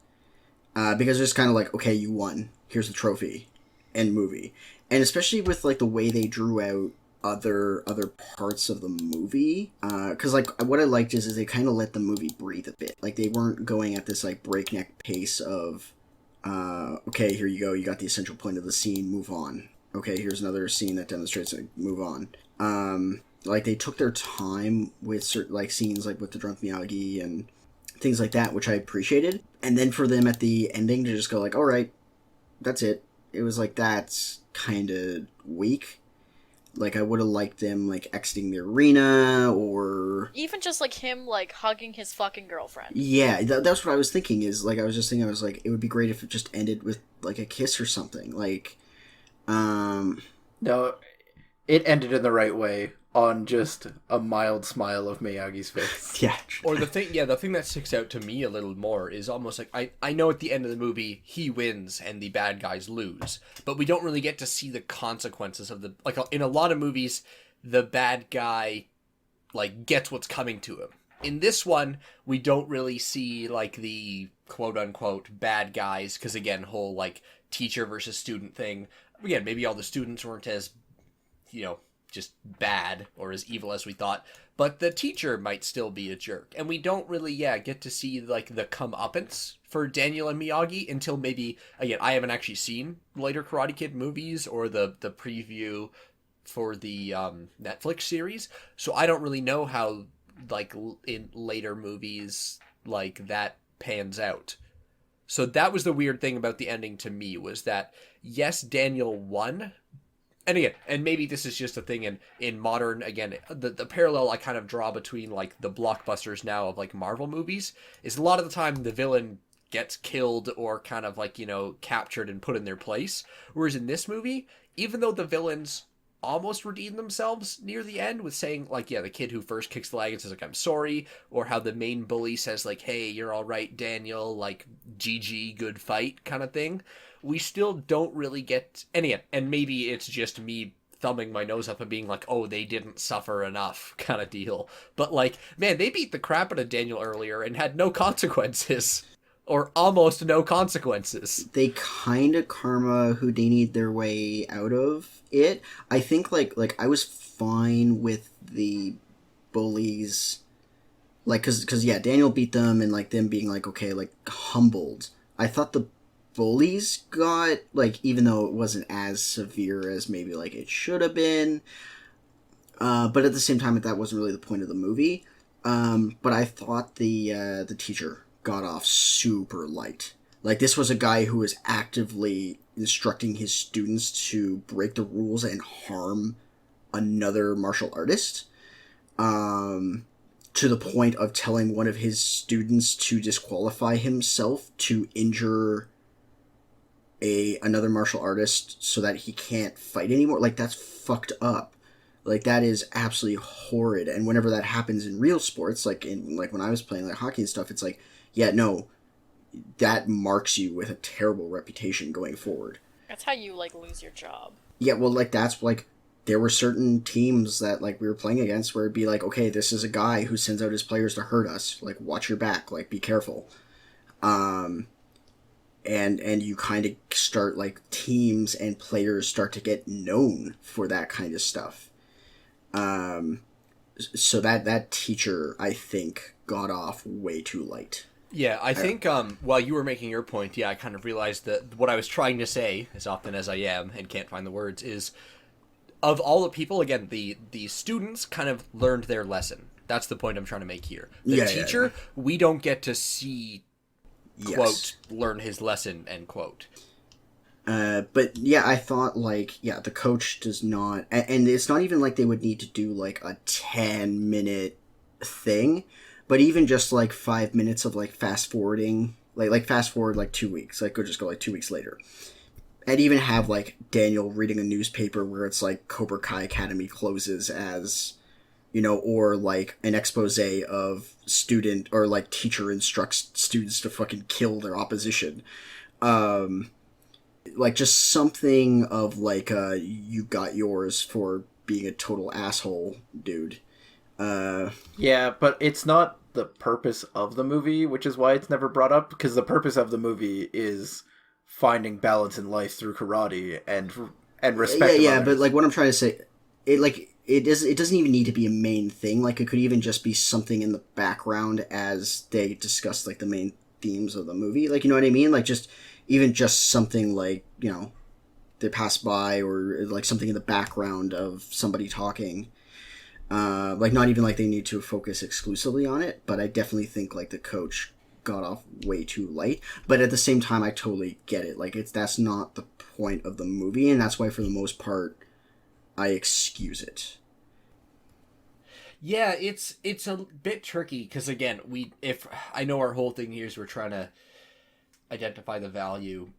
S4: Because it's kind of like, okay, you won. Here's the trophy. End movie. And especially with like the way they drew out other parts of the movie, because like what I liked is they kind of let the movie breathe a bit. Like they weren't going at this like breakneck pace of okay, here you go, you got the essential point of the scene, move on. Okay, here's another scene that demonstrates it, move on. Like they took their time with certain like scenes like with the drunk Miyagi and things like that, which I appreciated. And then for them at the ending to just go like, all right, that's it. It was like, that's kind of weak. Like, I would have liked them, like, exiting the arena, or...
S2: Even just like him like hugging his fucking girlfriend.
S4: Yeah, that's what I was thinking, is, like, I was just thinking, I was like, it would be great if it just ended with, like, a kiss or something. Like,
S1: No, it ended in the right way on just a mild smile of Miyagi's face.
S4: yeah.
S3: Or the thing that sticks out to me a little more is almost like I know at the end of the movie he wins and the bad guys lose, but we don't really get to see the consequences of the, like, in a lot of movies the bad guy like gets what's coming to him. In this one, we don't really see like the quote unquote bad guys, because again, whole like teacher versus student thing. Again, maybe all the students weren't as, you know, just bad or as evil as we thought, but the teacher might still be a jerk, and we don't really get to see like the comeuppance for Daniel and Miyagi until maybe, again, I haven't actually seen later Karate Kid movies or the preview for the Netflix series, so I don't really know how like in later movies like that pans out. So that was the weird thing about the ending to me, was that yes, Daniel won. And again, and maybe this is just a thing in modern, again, the parallel I kind of draw between like the blockbusters now of like Marvel movies is a lot of the time the villain gets killed or kind of like, you know, captured and put in their place. Whereas in this movie, even though the villains almost redeem themselves near the end with saying like, yeah, the kid who first kicks the leg says like, I'm sorry, or how the main bully says like, hey, you're all right, Daniel, like GG, good fight kind of thing, we still don't really get any. And maybe it's just me thumbing my nose up and being like, oh, they didn't suffer enough kind of deal. But like, man, they beat the crap out of Daniel earlier and had no consequences. Or almost no consequences.
S4: They kind of karma Houdini'd their way out of it. I think, like I was fine with the bullies, like, cause yeah, Daniel beat them, and like them being like, okay, like humbled. I thought the bullies got, like, even though it wasn't as severe as maybe like it should have been, but at the same time, that wasn't really the point of the movie. But I thought the teacher got off super light. Like, this was a guy who was actively instructing his students to break the rules and harm another martial artist, to the point of telling one of his students to disqualify himself to injure another martial artist so that he can't fight anymore. Like, that's fucked up. Like, that is absolutely horrid. And whenever that happens in real sports, like when I was playing like hockey and stuff, it's like, yeah, no, that marks you with a terrible reputation going forward.
S2: That's how you like lose your job.
S4: Yeah, well, like, that's like, there were certain teams that like we were playing against where it'd be like, okay, this is a guy who sends out his players to hurt us. Like, watch your back. Like, be careful. And you kind of start, like, teams and players start to get known for that kind of stuff. So that teacher, I think, got off way too light.
S3: Yeah, I think while you were making your point, I kind of realized that what I was trying to say, as often as I am and can't find the words, is of all the people, again, the students kind of learned their lesson. That's the point I'm trying to make here. The teacher, we don't get to see, quote, learn his lesson, end quote.
S4: But yeah, I thought, like, yeah, the coach does not, and it's not even like they would need to do like a 10-minute thing, but even just like 5 minutes of like fast forwarding, like fast forward like 2 weeks, like, or just go like 2 weeks later, and even have like Daniel reading a newspaper where it's like Cobra Kai Academy closes as, you know, or like an expose of student or like teacher instructs students to fucking kill their opposition. Like, just something of like, you got yours for being a total asshole, dude.
S1: Yeah, but it's not the purpose of the movie, which is why it's never brought up, because the purpose of the movie is finding balance in life through karate and respect.
S4: Yeah, but like what I'm trying to say, it doesn't even need to be a main thing. Like, it could even just be something in the background as they discuss like the main themes of the movie. Like, you know what I mean? Like, just something like, you know, they pass by, or like something in the background of somebody talking. Like, not even like they need to focus exclusively on it, but I definitely think like the coach got off way too light. But at the same time, I totally get it. Like, that's not the point of the movie, and that's why for the most part, I excuse it.
S3: Yeah, it's a bit tricky because again, if I know our whole thing here is we're trying to identify the value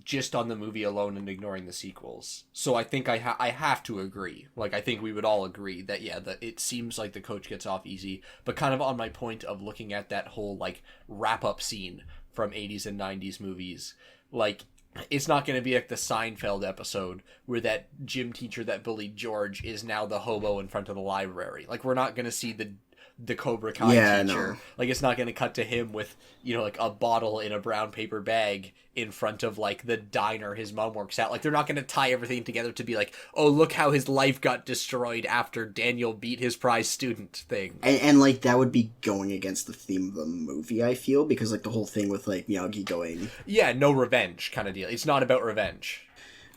S3: just on the movie alone and ignoring the sequels. So I think I have to agree. Like, I think we would all agree that, yeah, that it seems like the coach gets off easy, but kind of on my point of looking at that whole, like, wrap-up scene from 80s and 90s movies, like, it's not going to be like the Seinfeld episode where that gym teacher that bullied George is now the hobo in front of the library. Like, we're not going to see the Cobra Kai teacher.
S4: No.
S3: Like, it's not going to cut to him with, you know, like a bottle in a brown paper bag in front of, like, the diner his mom works at. Like, they're not going to tie everything together to be like, oh, look how his life got destroyed after Daniel beat his prize student thing.
S4: And like, that would be going against the theme of the movie, I feel, because, like, the whole thing with, like, Miyagi going...
S3: Yeah, no revenge kind of deal. It's not about revenge.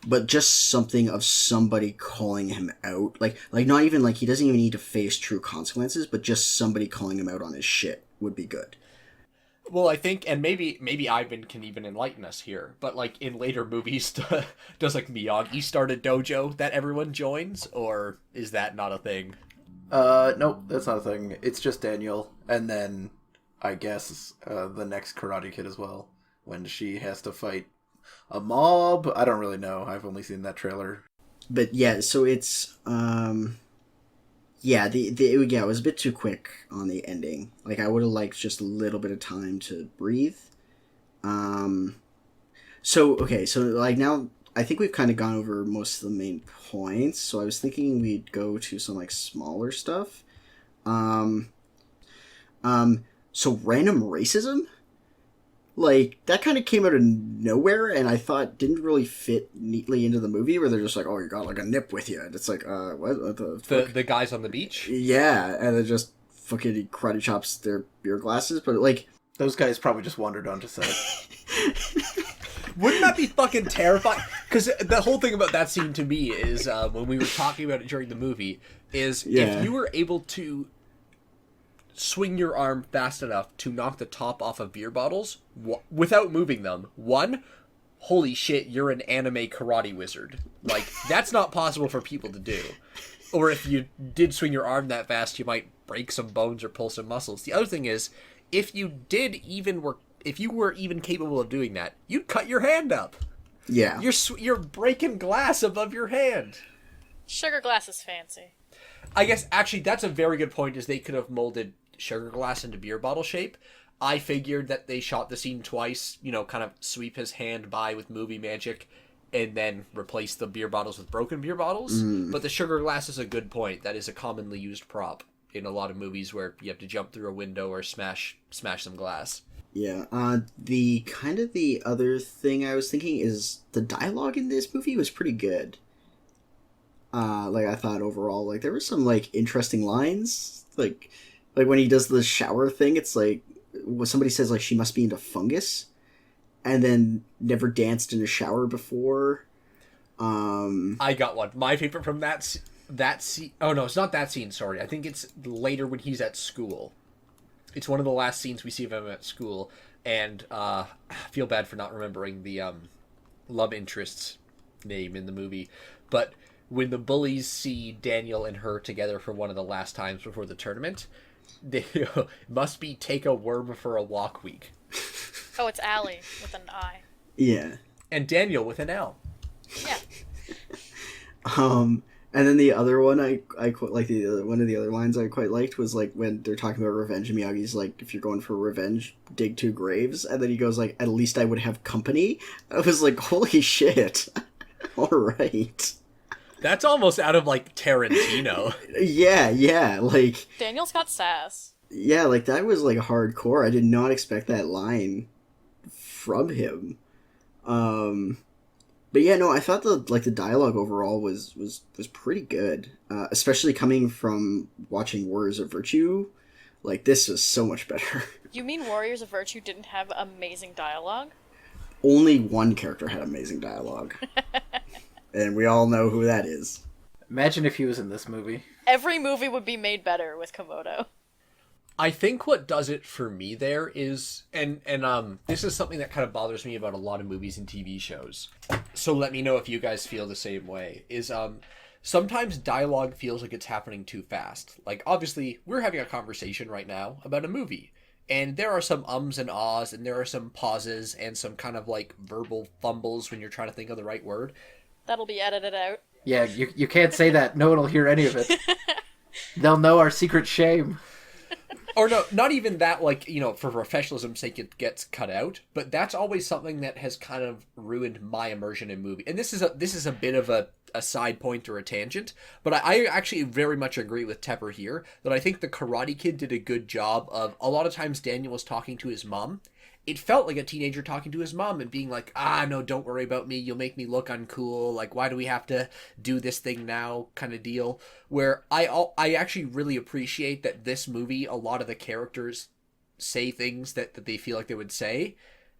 S4: But just something of somebody calling him out. Like not even, like, he doesn't even need to face true consequences, but just somebody calling him out on his shit would be good.
S3: Well, I think, and maybe Ivan can even enlighten us here, but, like, in later movies, does, like, Miyagi start a dojo that everyone joins, or is that not a thing?
S1: Nope, that's not a thing. It's just Daniel, and then, I guess, the next Karate Kid as well, when she has to fight a mob. I don't really know. I've only seen that trailer.
S4: But yeah, so it's yeah, it was a bit too quick on the ending. Like, I would have liked just a little bit of time to breathe. So like, now I think we've kind of gone over most of the main points. So I was thinking we'd go to some, like, smaller stuff. So random racism, like, that kind of came out of nowhere, and I thought didn't really fit neatly into the movie, where they're just like, oh, you got, like, a nip with you. And it's like, what the fuck?
S3: The guys on the beach?
S4: Yeah, and it just fucking karate chops their beer glasses, but, like...
S1: Those guys probably just wandered onto set.
S3: Wouldn't that be fucking terrifying? Because the whole thing about that scene to me is, when we were talking about it during the movie, is if you were able to swing your arm fast enough to knock the top off of beer bottles without moving them, holy shit, you're an anime karate wizard. Like, that's not possible for people to do. Or if you did swing your arm that fast, you might break some bones or pull some muscles. The other thing is, if you were even capable of doing that, you'd cut your hand up.
S4: Yeah.
S3: You're breaking glass above your hand.
S2: Sugar glass is fancy.
S3: I guess, actually, that's a very good point, is they could have molded sugar glass into beer bottle shape. I figured that they shot the scene twice, you know, kind of sweep his hand by with movie magic, and then replace the beer bottles with broken beer bottles. But the sugar glass is a good point. That is a commonly used prop in a lot of movies where you have to jump through a window or smash some glass.
S4: Yeah, the other thing I was thinking is the dialogue in this movie was pretty good. Like, I thought overall, like, there were some, like, interesting lines, like when he does the shower thing, it's like, when somebody says, like, she must be into fungus, and then never danced in a shower before.
S3: I got one. My favorite from that scene. Oh no, it's not that scene. Sorry, I think it's later when he's at school. It's one of the last scenes we see of him at school, and I feel bad for not remembering the love interest's name in the movie, but when the bullies see Daniel and her together for one of the last times before the tournament, they must be take a worm for a walk week.
S2: Oh, it's Allie with an I.
S4: Yeah.
S3: And Daniel with an L.
S2: Yeah.
S4: And then the other one I quite like, one of the other lines I quite liked was, like, when they're talking about revenge, and Miyagi's like, if you're going for revenge, dig 2 graves, and then he goes, like, at least I would have company. I was like, holy shit. All right.
S3: That's almost out of, like, Tarantino.
S4: Yeah, like...
S2: Daniel's got sass.
S4: Yeah, like, that was, like, hardcore. I did not expect that line from him. But yeah, no, I thought the dialogue overall was pretty good. Especially coming from watching Warriors of Virtue. Like, this was so much better.
S2: You mean Warriors of Virtue didn't have amazing dialogue?
S4: Only one character had amazing dialogue. And we all know who that is.
S1: Imagine if he was in this movie.
S2: Every movie would be made better with Komodo.
S3: I think what does it for me there is, and this is something that kind of bothers me about a lot of movies and TV shows. So let me know if you guys feel the same way. Is sometimes dialogue feels like it's happening too fast. Like, obviously, we're having a conversation right now about a movie, and there are some ums and ahs, and there are some pauses, and some kind of, like, verbal fumbles when you're trying to think of the right word.
S2: That'll be edited out.
S1: Yeah, you can't say that. No one will hear any of it. They'll know our secret shame.
S3: Or no, not even that, like, you know, for professionalism's sake it gets cut out, but that's always something that has kind of ruined my immersion in movie. And this is a bit of a side point or a tangent, but I actually very much agree with Tepper here, that I think the Karate Kid did a good job of, a lot of times Daniel was talking to his mom. It felt like a teenager talking to his mom and being like, no, don't worry about me, you'll make me look uncool, like, why do we have to do this thing now, kind of deal. Where I actually really appreciate that this movie, a lot of the characters say things that they feel like they would say,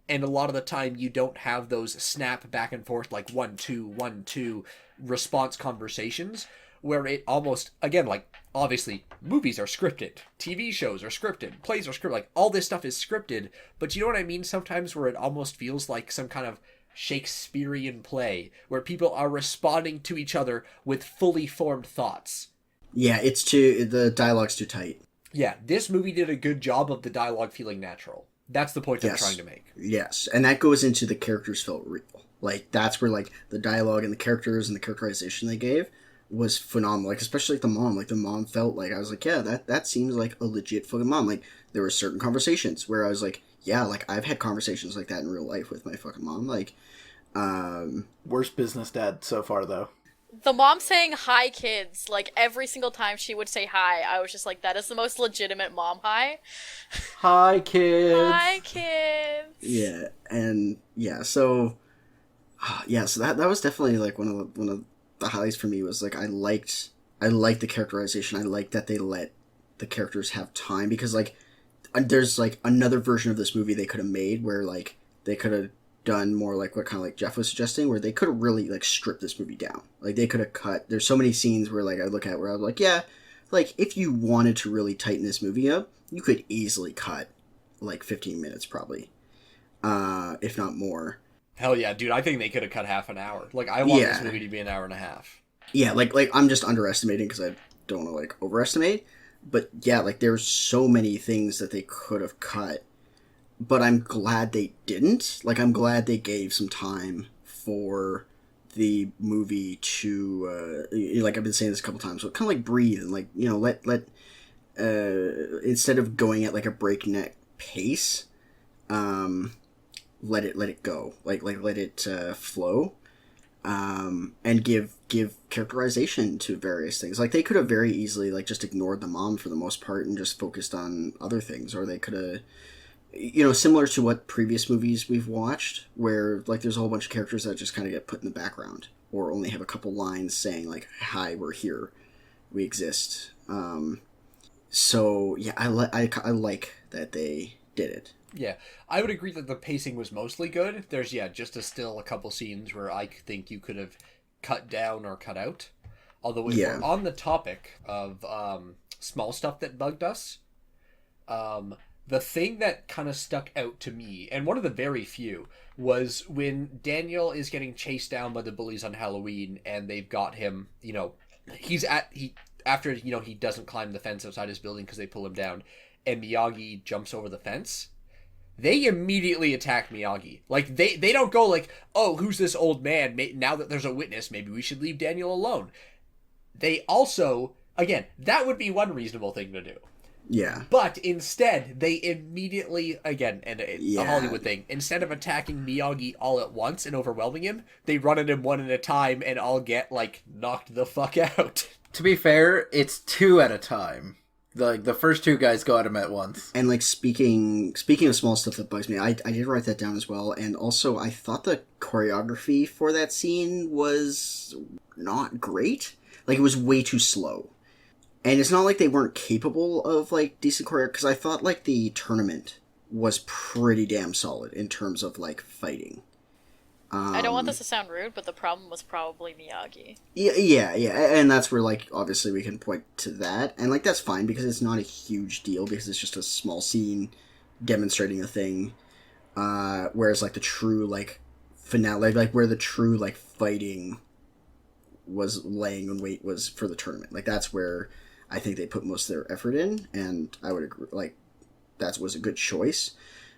S3: and a lot of the time you don't have those snap back and forth, like 1-2 response conversations, where it almost, again, like, obviously, movies are scripted, TV shows are scripted, plays are scripted, like, all this stuff is scripted, but you know what I mean? Sometimes where it almost feels like some kind of Shakespearean play, where people are responding to each other with fully formed thoughts.
S4: Yeah, the dialogue's too tight.
S3: Yeah, this movie did a good job of the dialogue feeling natural. That's the point I'm trying to make.
S4: Yes, and that goes into the characters felt real. Like, that's where, like, the dialogue and the characters and the characterization they gave was phenomenal. Like, especially, like, the mom. Like, the mom felt like, I was like, yeah, that seems like a legit fucking mom. Like, there were certain conversations where I was like, yeah, like, I've had conversations like that in real life with my fucking mom. Like,
S1: Worst business dad so far, though.
S2: The mom saying hi, kids, like, every single time she would say hi, I was just like, that is the most legitimate mom hi.
S1: Hi, kids.
S2: Hi, kids.
S4: yeah, and, yeah, so... yeah, so that was definitely, like, one of the highlights for me was, like, I liked the characterization. I liked that they let the characters have time, because, like, there's, like, another version of this movie they could have made where, like, they could have done more like what kind of like Jeff was suggesting, where they could have really, like, stripped this movie down. Like, they could have cut, there's so many scenes where, like, I look at where I was like, yeah, like, if you wanted to really tighten this movie up, you could easily cut, like, 15 minutes probably, if not more.
S3: Hell yeah, dude, I think they could have cut half an hour. Like, I want this movie to be an hour and a half.
S4: Yeah, like I'm just underestimating because I don't want to, like, overestimate. But yeah, like, there's so many things that they could have cut. But I'm glad they didn't. Like, I'm glad they gave some time for the movie to, like, I've been saying this a couple times, so kind of, like, breathe and, like, you know, let instead of going at, like, a breakneck pace, let it go. Like let it flow. And give characterization to various things. Like, they could have very easily, like, just ignored the mom for the most part and just focused on other things, or they could have, you know, similar to what previous movies we've watched, where, like, there's a whole bunch of characters that just kind of get put in the background, or only have a couple lines saying, like, hi, we're here, we exist. So yeah, I like that they did it.
S3: Yeah, I would agree that the pacing was mostly good. There's, just still a couple scenes where I think you could have cut down or cut out. Although if we're on the topic of small stuff that bugged us, the thing that kind of stuck out to me, and one of the very few, was when Daniel is getting chased down by the bullies on Halloween, and they've got him, after he doesn't climb the fence outside his building because they pull him down, and Miyagi jumps over the fence. They immediately attack Miyagi. Like, they don't go like, oh, who's this old man? Now that there's a witness, maybe we should leave Daniel alone. They also, again, that would be one reasonable thing to do.
S4: Yeah.
S3: But instead, they immediately, again, and a Hollywood thing, instead of attacking Miyagi all at once and overwhelming him, they run at him one at a time and all get, like, knocked the fuck out.
S1: To be fair, it's two at a time. The first two guys go at him at once.
S4: And, like, speaking of small stuff that bugs me, I did write that down as well. And also, I thought the choreography for that scene was not great. Like, it was way too slow. And it's not like they weren't capable of, like, decent choreography, because I thought, like, the tournament was pretty damn solid in terms of, like, fighting.
S2: I don't want this to sound rude, but the problem was probably Miyagi.
S4: Yeah, and that's where, like, obviously we can point to that, and, like, that's fine, because it's not a huge deal, because it's just a small scene demonstrating a thing, whereas, like, the true, like, finale, like, where the true, like, fighting was laying in wait was for the tournament. Like, that's where I think they put most of their effort in, and I would agree, like, that was a good choice.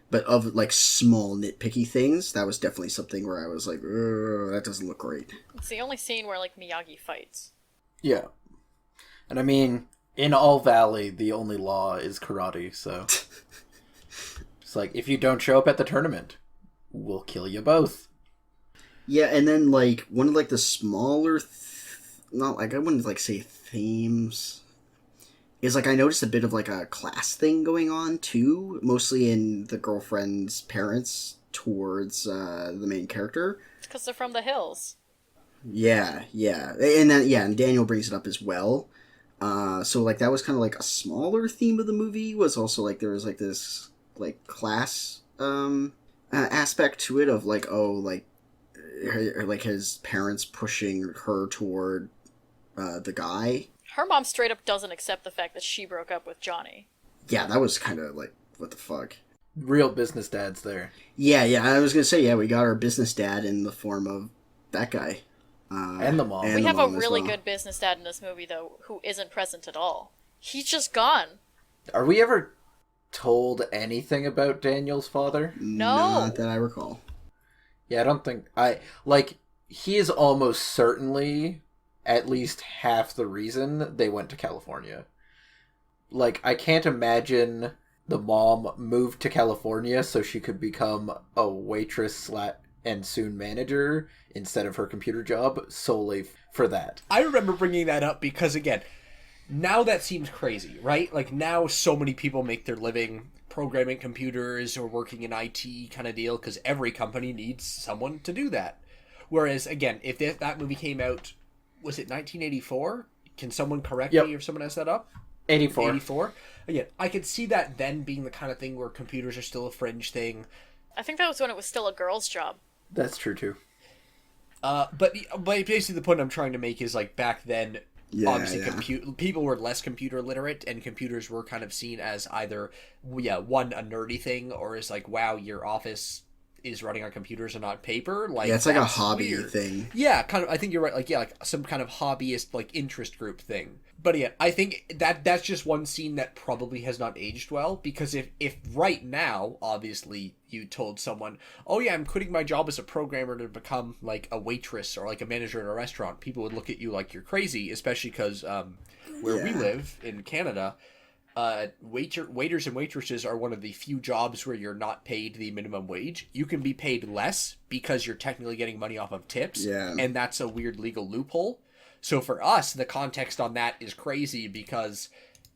S4: But of, like, small nitpicky things, that was definitely something where I was like, that doesn't look great.
S2: It's the only scene where, like, Miyagi fights.
S1: Yeah. And I mean, in All Valley, the only law is karate, so... It's like, if you don't show up at the tournament, we'll kill you both.
S4: Yeah, and then, like, one of, like, the smaller... not, like, I wouldn't, like, say themes... is, like, I noticed a bit of, like, a class thing going on, too. Mostly in the girlfriend's parents towards the main character.
S2: It's because they're from the hills.
S4: Yeah. And then, yeah, and Daniel brings it up as well. So, like, that was kind of, like, a smaller theme of the movie. Was also, like, there was, like, this, like, class aspect to it of, like, oh, like, like, his parents pushing her toward the guy.
S2: Her mom straight up doesn't accept the fact that she broke up with Johnny.
S4: Yeah, that was kind of, like, what the fuck?
S1: Real business dads there.
S4: Yeah, I was gonna say, yeah, we got our business dad in the form of that guy.
S1: And the mom.
S2: We have a really good business dad in this movie, though, who isn't present at all. He's just gone.
S1: Are we ever told anything about Daniel's father?
S2: No.
S4: Not that I recall.
S1: Yeah, I don't think... he is almost certainly at least half the reason they went to California. Like, I can't imagine the mom moved to California so she could become a waitress and soon manager instead of her computer job solely for that.
S3: I remember bringing that up because, again, now that seems crazy, right? Like, now so many people make their living programming computers or working in IT kind of deal because every company needs someone to do that. Whereas, again, if that movie came out, was it 1984? Can someone correct me if someone has that up?
S1: 84.
S3: 84? Again, I could see that then being the kind of thing where computers are still a fringe thing.
S2: I think that was when it was still a girl's job.
S1: That's true, too.
S3: But basically the point I'm trying to make is, like, back then, obviously people were less computer literate, and computers were kind of seen as either, one, a nerdy thing, or as, like, wow, your office is running on computers and not paper. Like,
S4: yeah, it's like a hobby thing.
S3: Yeah, kind of. I think you're right. Like, yeah, like some kind of hobbyist, like, interest group thing. But yeah, I think that's just one scene that probably has not aged well, because if right now, obviously, you told someone, oh yeah, I'm quitting my job as a programmer to become, like, a waitress or, like, a manager in a restaurant, people would look at you like you're crazy, especially because where we live in Canada, waiters and waitresses are one of the few jobs where you're not paid the minimum wage. You can be paid less because you're technically getting money off of tips, and that's a weird legal loophole. So for us, the context on that is crazy, because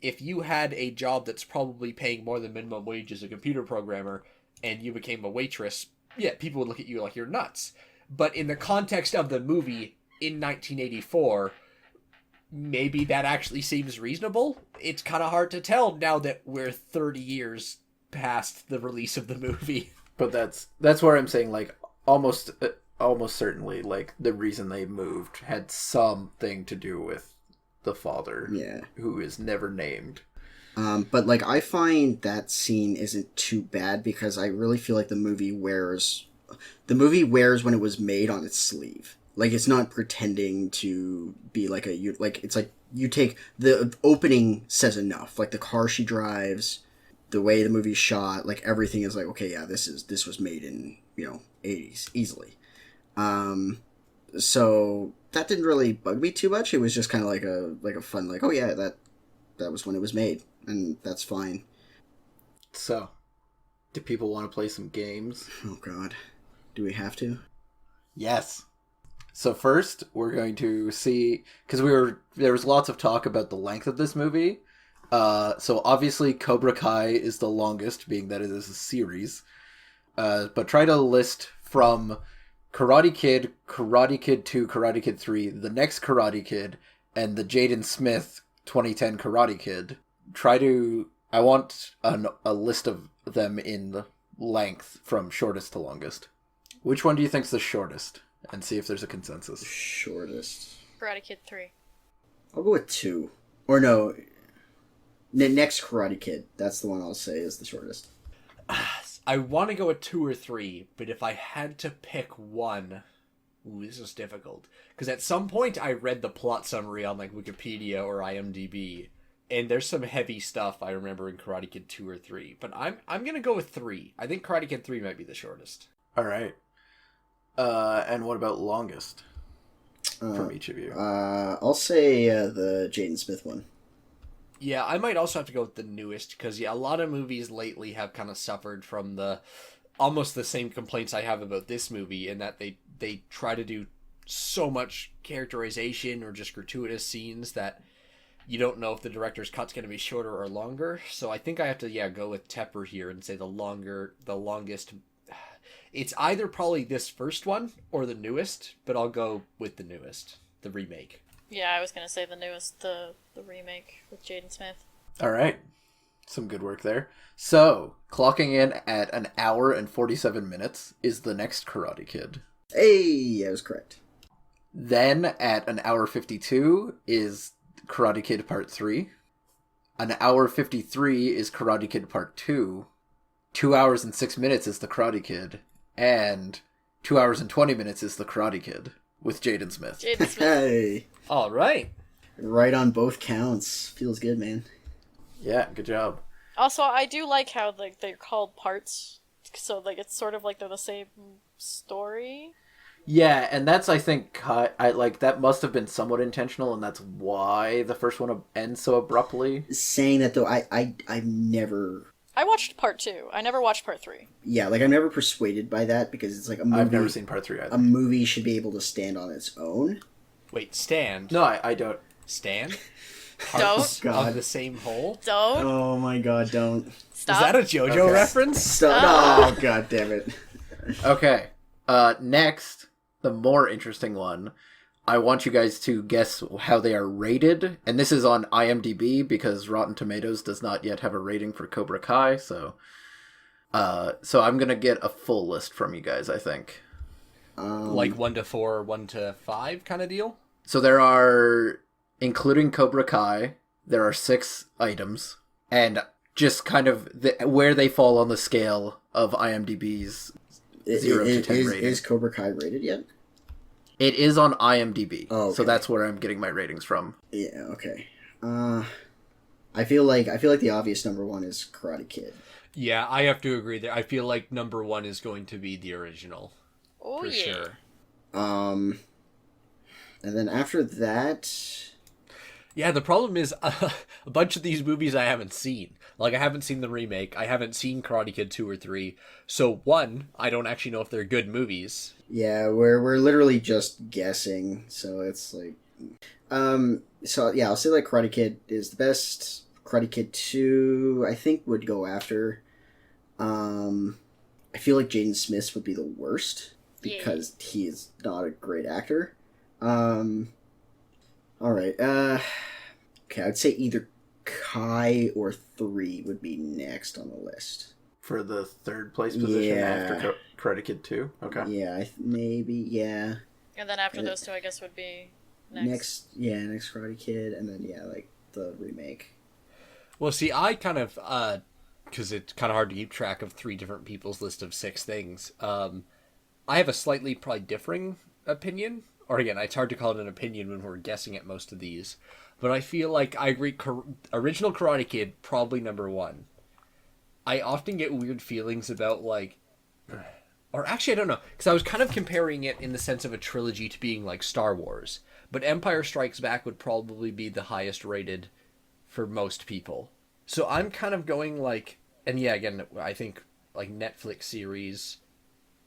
S3: if you had a job that's probably paying more than minimum wage as a computer programmer and you became a waitress, yeah, people would look at you like you're nuts. But in the context of the movie in 1984, maybe that actually seems reasonable. It's kind of hard to tell now that we're 30 years past the release of the movie.
S1: But that's where I'm saying, like, almost certainly, like, the reason they moved had something to do with the father, who is never named.
S4: But, like, I find that scene isn't too bad, because I really feel like the movie wears when it was made on its sleeve. Like, it's not pretending to be like it's like you take the opening says enough. Like, the car she drives, the way the movie's shot, like, everything is like, okay, yeah, this was made in, 80s easily. So that didn't really bug me too much. It was just kind of like a fun, like, oh yeah, that was when it was made, and that's fine.
S1: So, do people want to play some games?
S4: Oh god, do we have to?
S1: Yes. So first, we're going to see, because there was lots of talk about the length of this movie. So obviously Cobra Kai is the longest, being that it is a series. But try to list from Karate Kid, Karate Kid 2, Karate Kid 3, the next Karate Kid, and the Jaden Smith 2010 Karate Kid. I want a list of them in length from shortest to longest. Which one do you think's the shortest? And see if there's a consensus.
S4: Shortest.
S2: Karate Kid 3.
S4: I'll go with 2. Or no, next Karate Kid. That's the one I'll say is the shortest.
S3: I want to go with 2 or 3, but if I had to pick one, Ooh, this is difficult. Because at some point I read the plot summary on like Wikipedia or IMDb, and there's some heavy stuff I remember in Karate Kid 2 or 3. But I'm gonna go with 3. I think Karate Kid 3 might be the shortest.
S1: All right. And what about longest from each of you?
S4: I'll say the Jaden Smith one.
S3: Yeah, I might also have to go with the newest, because a lot of movies lately have kind of suffered from almost the same complaints I have about this movie, in that they try to do so much characterization or just gratuitous scenes that you don't know if the director's cut's going to be shorter or longer. So I think I have to go with Tepper here and say the longest. It's either probably this first one or the newest, but I'll go with the newest, the remake.
S2: Yeah, I was gonna say the newest, the remake with Jaden Smith.
S1: All right. Some good work there. So, clocking in at an hour and 47 minutes is the next Karate Kid.
S4: Hey, I was correct.
S1: Then, at an hour 52 is Karate Kid Part 3. An hour 53 is Karate Kid Part 2. 2 hours and 6 minutes is the Karate Kid. And 2 hours and 20 minutes is the Karate Kid with Jaden Smith.
S2: Jaden Smith.
S4: Hey,
S3: All right.
S4: right on both counts. Feels good, man.
S1: Yeah, good job.
S2: Also, I do like how they're called parts, so like it's sort of like they're the same story.
S1: Yeah, and that's, I think, that must have been somewhat intentional, and that's why the first one ends so abruptly.
S4: Saying that though, I've never.
S2: I watched part 2. I never watched part 3.
S4: Yeah, like I'm never persuaded by that, because it's like a movie.
S1: I've never seen Part 3 either.
S4: A movie should be able to stand on its own.
S3: Wait, stand?
S1: No, I don't.
S3: Stand?
S2: Don't.
S3: Parts
S4: God.
S3: of the same whole?
S2: Don't
S4: Oh my god, don't.
S2: stop.
S3: Is that a JoJo
S1: Okay.
S3: reference?
S4: Stop. Oh god damn it.
S1: Okay. Next, the more interesting one. I want you guys to guess how they are rated. And this is on IMDb, because Rotten Tomatoes does not yet have a rating for Cobra Kai, so I'm gonna get a full list from you guys, I think.
S3: Like 1 to 4, 1 to 5 kind of deal?
S1: So there are, including Cobra Kai, there are 6 items, and just kind of where they fall on the scale of IMDb's 0 to 10 rating.
S4: Is Cobra Kai rated yet?
S1: It is on IMDb,
S4: Oh, okay.
S1: so that's where I'm getting my ratings from.
S4: Yeah, okay. I feel like the obvious number one is Karate Kid.
S3: Yeah, I have to agree there. I feel like number 1 is going to be the original.
S2: Oh
S3: For
S2: yeah.
S3: sure.
S4: And then after that,
S3: Yeah, the problem is a bunch of these movies I haven't seen. Like, I haven't seen the remake. I haven't seen Karate Kid 2 or 3. So, 1, I don't actually know if they're good movies.
S4: yeah, we're literally just guessing, so it's like, so yeah, I'll say like Karate Kid is the best. Karate Kid 2, I think, would go after. I feel like Jaden Smith would be the worst because he is not a great actor. All right. Okay, I'd say either Kai or 3 would be next on the list.
S1: For the third place position
S4: Yeah.
S1: after Karate Kid 2? Okay.
S4: Yeah, maybe, yeah.
S2: And then after those two, I guess would be next.
S4: Next Karate Kid, and then, yeah, like, the remake.
S3: Well, see, I kind of, because it's kind of hard to keep track of 3 different people's list of 6 things, I have a slightly probably differing opinion. Or again, it's hard to call it an opinion when we're guessing at most of these. But I feel like I agree, original Karate Kid, probably number 1. I often get weird feelings about, like, or actually I don't know, because I was kind of comparing it in the sense of a trilogy to being like Star Wars. But Empire Strikes Back would probably be the highest rated for most people. So I'm kind of going like, and yeah, again, I think like Netflix series,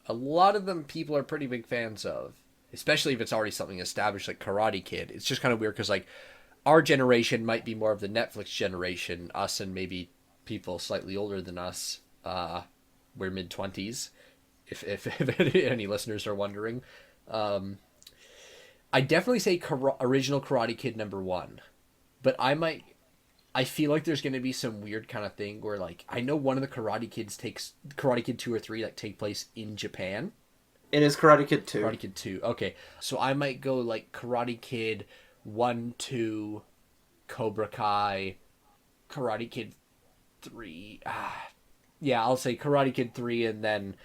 S3: a lot of them people are pretty big fans of, especially if it's already something established like Karate Kid. It's just kind of weird because like our generation might be more of the Netflix generation, us and maybe people slightly older than us. We're mid-20s, if any listeners are wondering. I definitely say original Karate Kid number 1, but I feel like there's going to be some weird kind of thing where, like, I know one of the Karate Kids takes Karate Kid 2 or 3 like take place in Japan.
S1: It is Karate Kid 2.
S3: Karate Kid 2. Okay. So I might go like Karate Kid 1, 2, Cobra Kai, Karate Kid 3. Yeah, I'll say Karate Kid 3 and then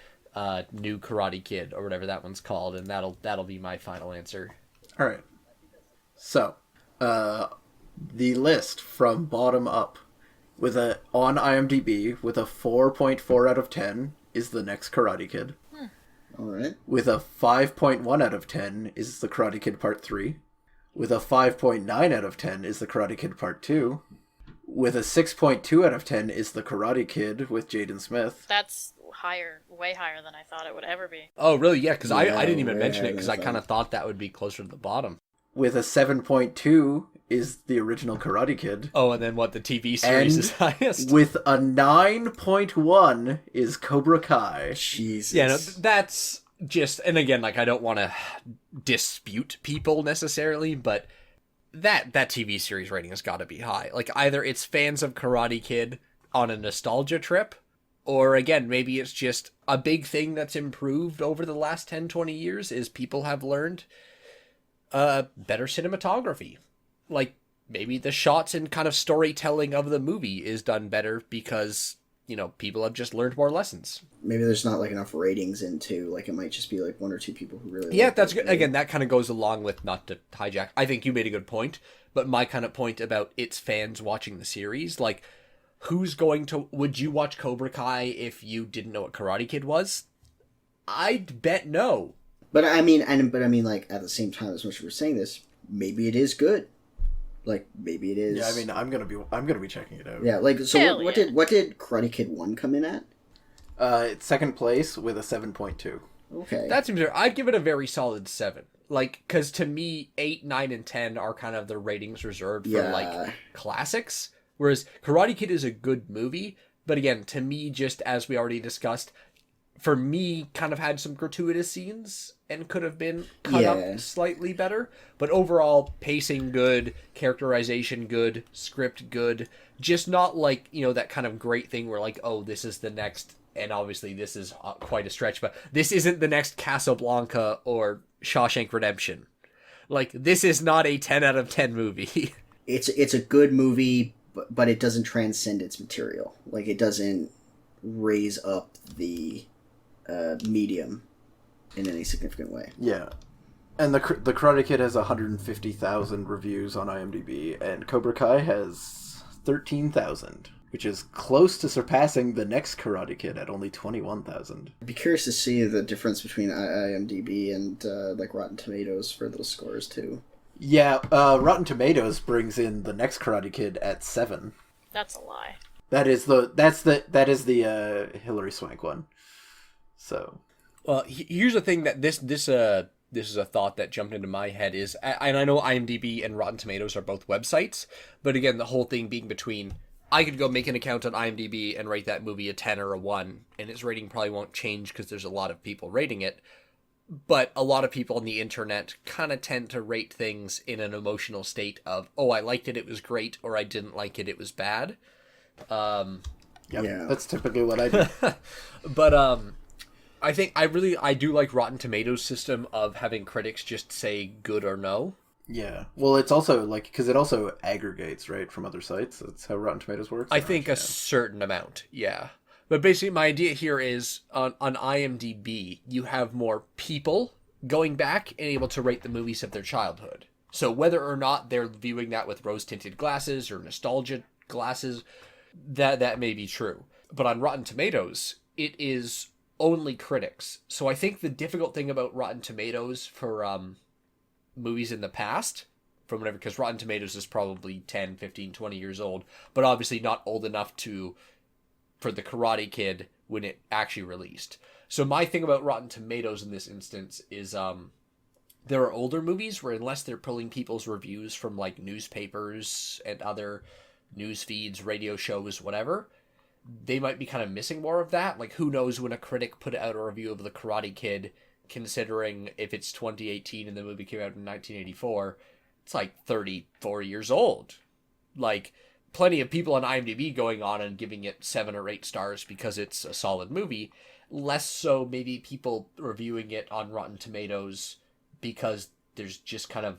S3: New Karate Kid or whatever that one's called, and that'll be my final answer.
S1: All right. So, the list from bottom up on IMDb with a 4.4 out of 10 is the next Karate Kid.
S4: All right.
S1: With a 5.1 out of 10 is the Karate Kid Part 3. With a 5.9 out of 10 is the Karate Kid Part 2. With a 6.2 out of 10 is the Karate Kid with Jaden Smith.
S2: That's higher, way higher than I thought it would ever be.
S3: Oh, really? Yeah, because I didn't even
S4: way
S3: mention it
S4: higher
S3: because
S4: than
S3: I
S4: I
S3: kind of thought that would be closer to the bottom.
S1: With a 7.2 is the original Karate Kid.
S3: Oh, and then what, the TV series
S1: And
S3: is highest?
S1: with a 9.1 is Cobra Kai.
S4: Jesus.
S3: Yeah, no, that's just, and again, like, I don't want to dispute people necessarily, but that TV series rating has got to be high. Like, either it's fans of Karate Kid on a nostalgia trip, or again, maybe it's just a big thing that's improved over the last 10, 20 years is people have learned better cinematography. Like, maybe the shots and kind of storytelling of the movie is done better because, you know, people have just learned more lessons.
S4: Maybe there's not like enough ratings into, like, it might just be like one or two people who really
S3: Yeah,
S4: like
S3: that's
S4: it,
S3: good.
S4: right?
S3: Again, that kind of goes along with, not to hijack, I think you made a good point, but my kind of point about its fans watching the series, like, would you watch Cobra Kai if you didn't know what Karate Kid was? I'd bet no.
S4: But I mean, like, at the same time, as much as we're saying this, maybe it is good. Like, maybe it is.
S1: Yeah, I mean, I'm gonna be checking it out.
S4: Yeah, like, so
S2: Hell
S4: what
S2: yeah.
S4: did Karate Kid 1 come in at?
S1: It's second place with a 7.2.
S4: Okay.
S3: That seems fair. I'd give it a very solid 7. Like, because to me, 8, 9, and 10 are kind of the ratings reserved for,
S4: Yeah.
S3: like, classics. Whereas Karate Kid is a good movie, but again, to me, just as we already discussed, for me, kind of had some gratuitous scenes and could have been cut
S4: Yeah.
S3: up slightly better. But overall, pacing good, characterization good, script good. Just not like, you know, that kind of great thing where like, oh, this is the next, and obviously this is quite a stretch, but this isn't the next Casablanca or Shawshank Redemption. Like, this is not a 10 out of 10 movie.
S4: It's a good movie, but it doesn't transcend its material. Like, it doesn't raise up the medium in any significant way.
S1: Yeah. And the Karate Kid has 150,000 reviews on IMDb, and Cobra Kai has 13,000, which is close to surpassing the next Karate Kid at only 21,000.
S4: I'd be curious to see the difference between IMDb and like Rotten Tomatoes for those scores too.
S1: Yeah, Rotten Tomatoes brings in the next Karate Kid at 7.
S2: That's a lie.
S1: That is the Hilary Swank one. So,
S3: Well, here's the thing that this is a thought that jumped into my head is, and I know IMDb and Rotten Tomatoes are both websites, but again, the whole thing being between, I could go make an account on IMDb and rate that movie a 10 or a 1, and its rating probably won't change because there's a lot of people rating it, but a lot of people on the internet kind of tend to rate things in an emotional state of, oh, I liked it was great, or I didn't like it was bad.
S4: Yeah.
S1: that's typically what I do.
S3: But, I think I do like Rotten Tomatoes' system of having critics just say good or no.
S1: Yeah. Well, it's also like, because it also aggregates, right, from other sites. That's how Rotten Tomatoes works.
S3: I think a certain amount, yeah. But basically, my idea here is on IMDb, you have more people going back and able to rate the movies of their childhood. So whether or not they're viewing that with rose-tinted glasses or nostalgia glasses, that may be true. But on Rotten Tomatoes, it is only critics. So I think the difficult thing about Rotten Tomatoes for movies in the past, from whatever, because Rotten Tomatoes is probably 10, 15, 20 years old, but obviously not old enough for the Karate Kid when it actually released. So my thing about Rotten Tomatoes in this instance is there are older movies where, unless they're pulling people's reviews from like newspapers and other news feeds, radio shows, whatever, they might be kind of missing more of that. Like, who knows when a critic put out a review of The Karate Kid, considering if it's 2018 and the movie came out in 1984, it's like 34 years old. Like, plenty of people on IMDb going on and giving it 7 or 8 stars because it's a solid movie. Less so maybe people reviewing it on Rotten Tomatoes because there's just kind of,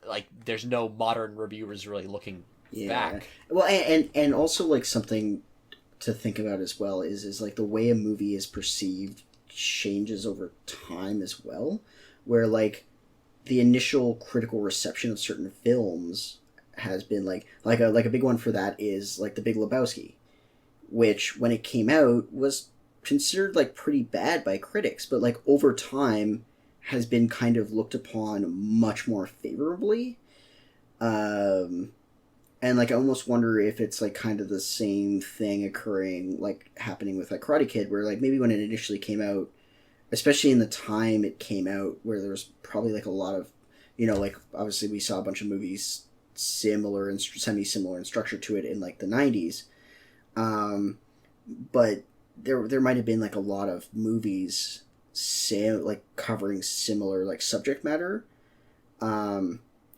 S3: like, there's no modern reviewers really looking back.
S4: Well, and also like something to think about as well is like the way a movie is perceived changes over time as well, where like the initial critical reception of certain films has been like a big one for that is like The Big Lebowski, which when it came out was considered like pretty bad by critics, but like over time has been kind of looked upon much more favorably. And like I almost wonder if it's like kind of the same thing occurring, like happening with like Karate Kid, where like maybe when it initially came out, especially in the time it came out, where there was probably like a lot of, like obviously we saw a bunch of movies similar and semi-similar in structure to it in like the 90s, but there might have been like a lot of movies like covering similar like subject matter.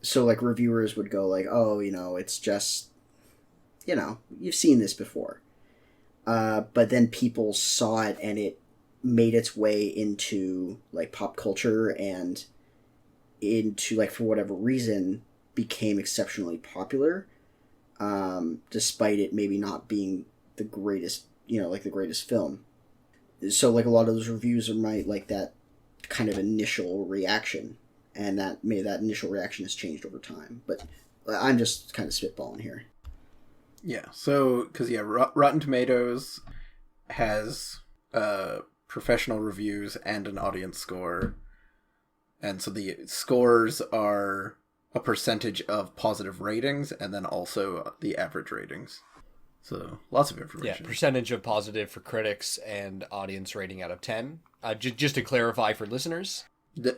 S4: So like reviewers would go like, oh, it's just, you've seen this before. But then people saw it and it made its way into like pop culture and into like, for whatever reason, became exceptionally popular. Despite it maybe not being the greatest, like the greatest film. So like a lot of those reviews are like that kind of initial reaction. And that initial reaction has changed over time. But I'm just kind of spitballing here.
S1: Yeah, so, because, Rotten Tomatoes has professional reviews and an audience score. And so the scores are a percentage of positive ratings and then also the average ratings. So, lots of information.
S3: Yeah, percentage of positive for critics and audience rating out of 10. Just to clarify for listeners.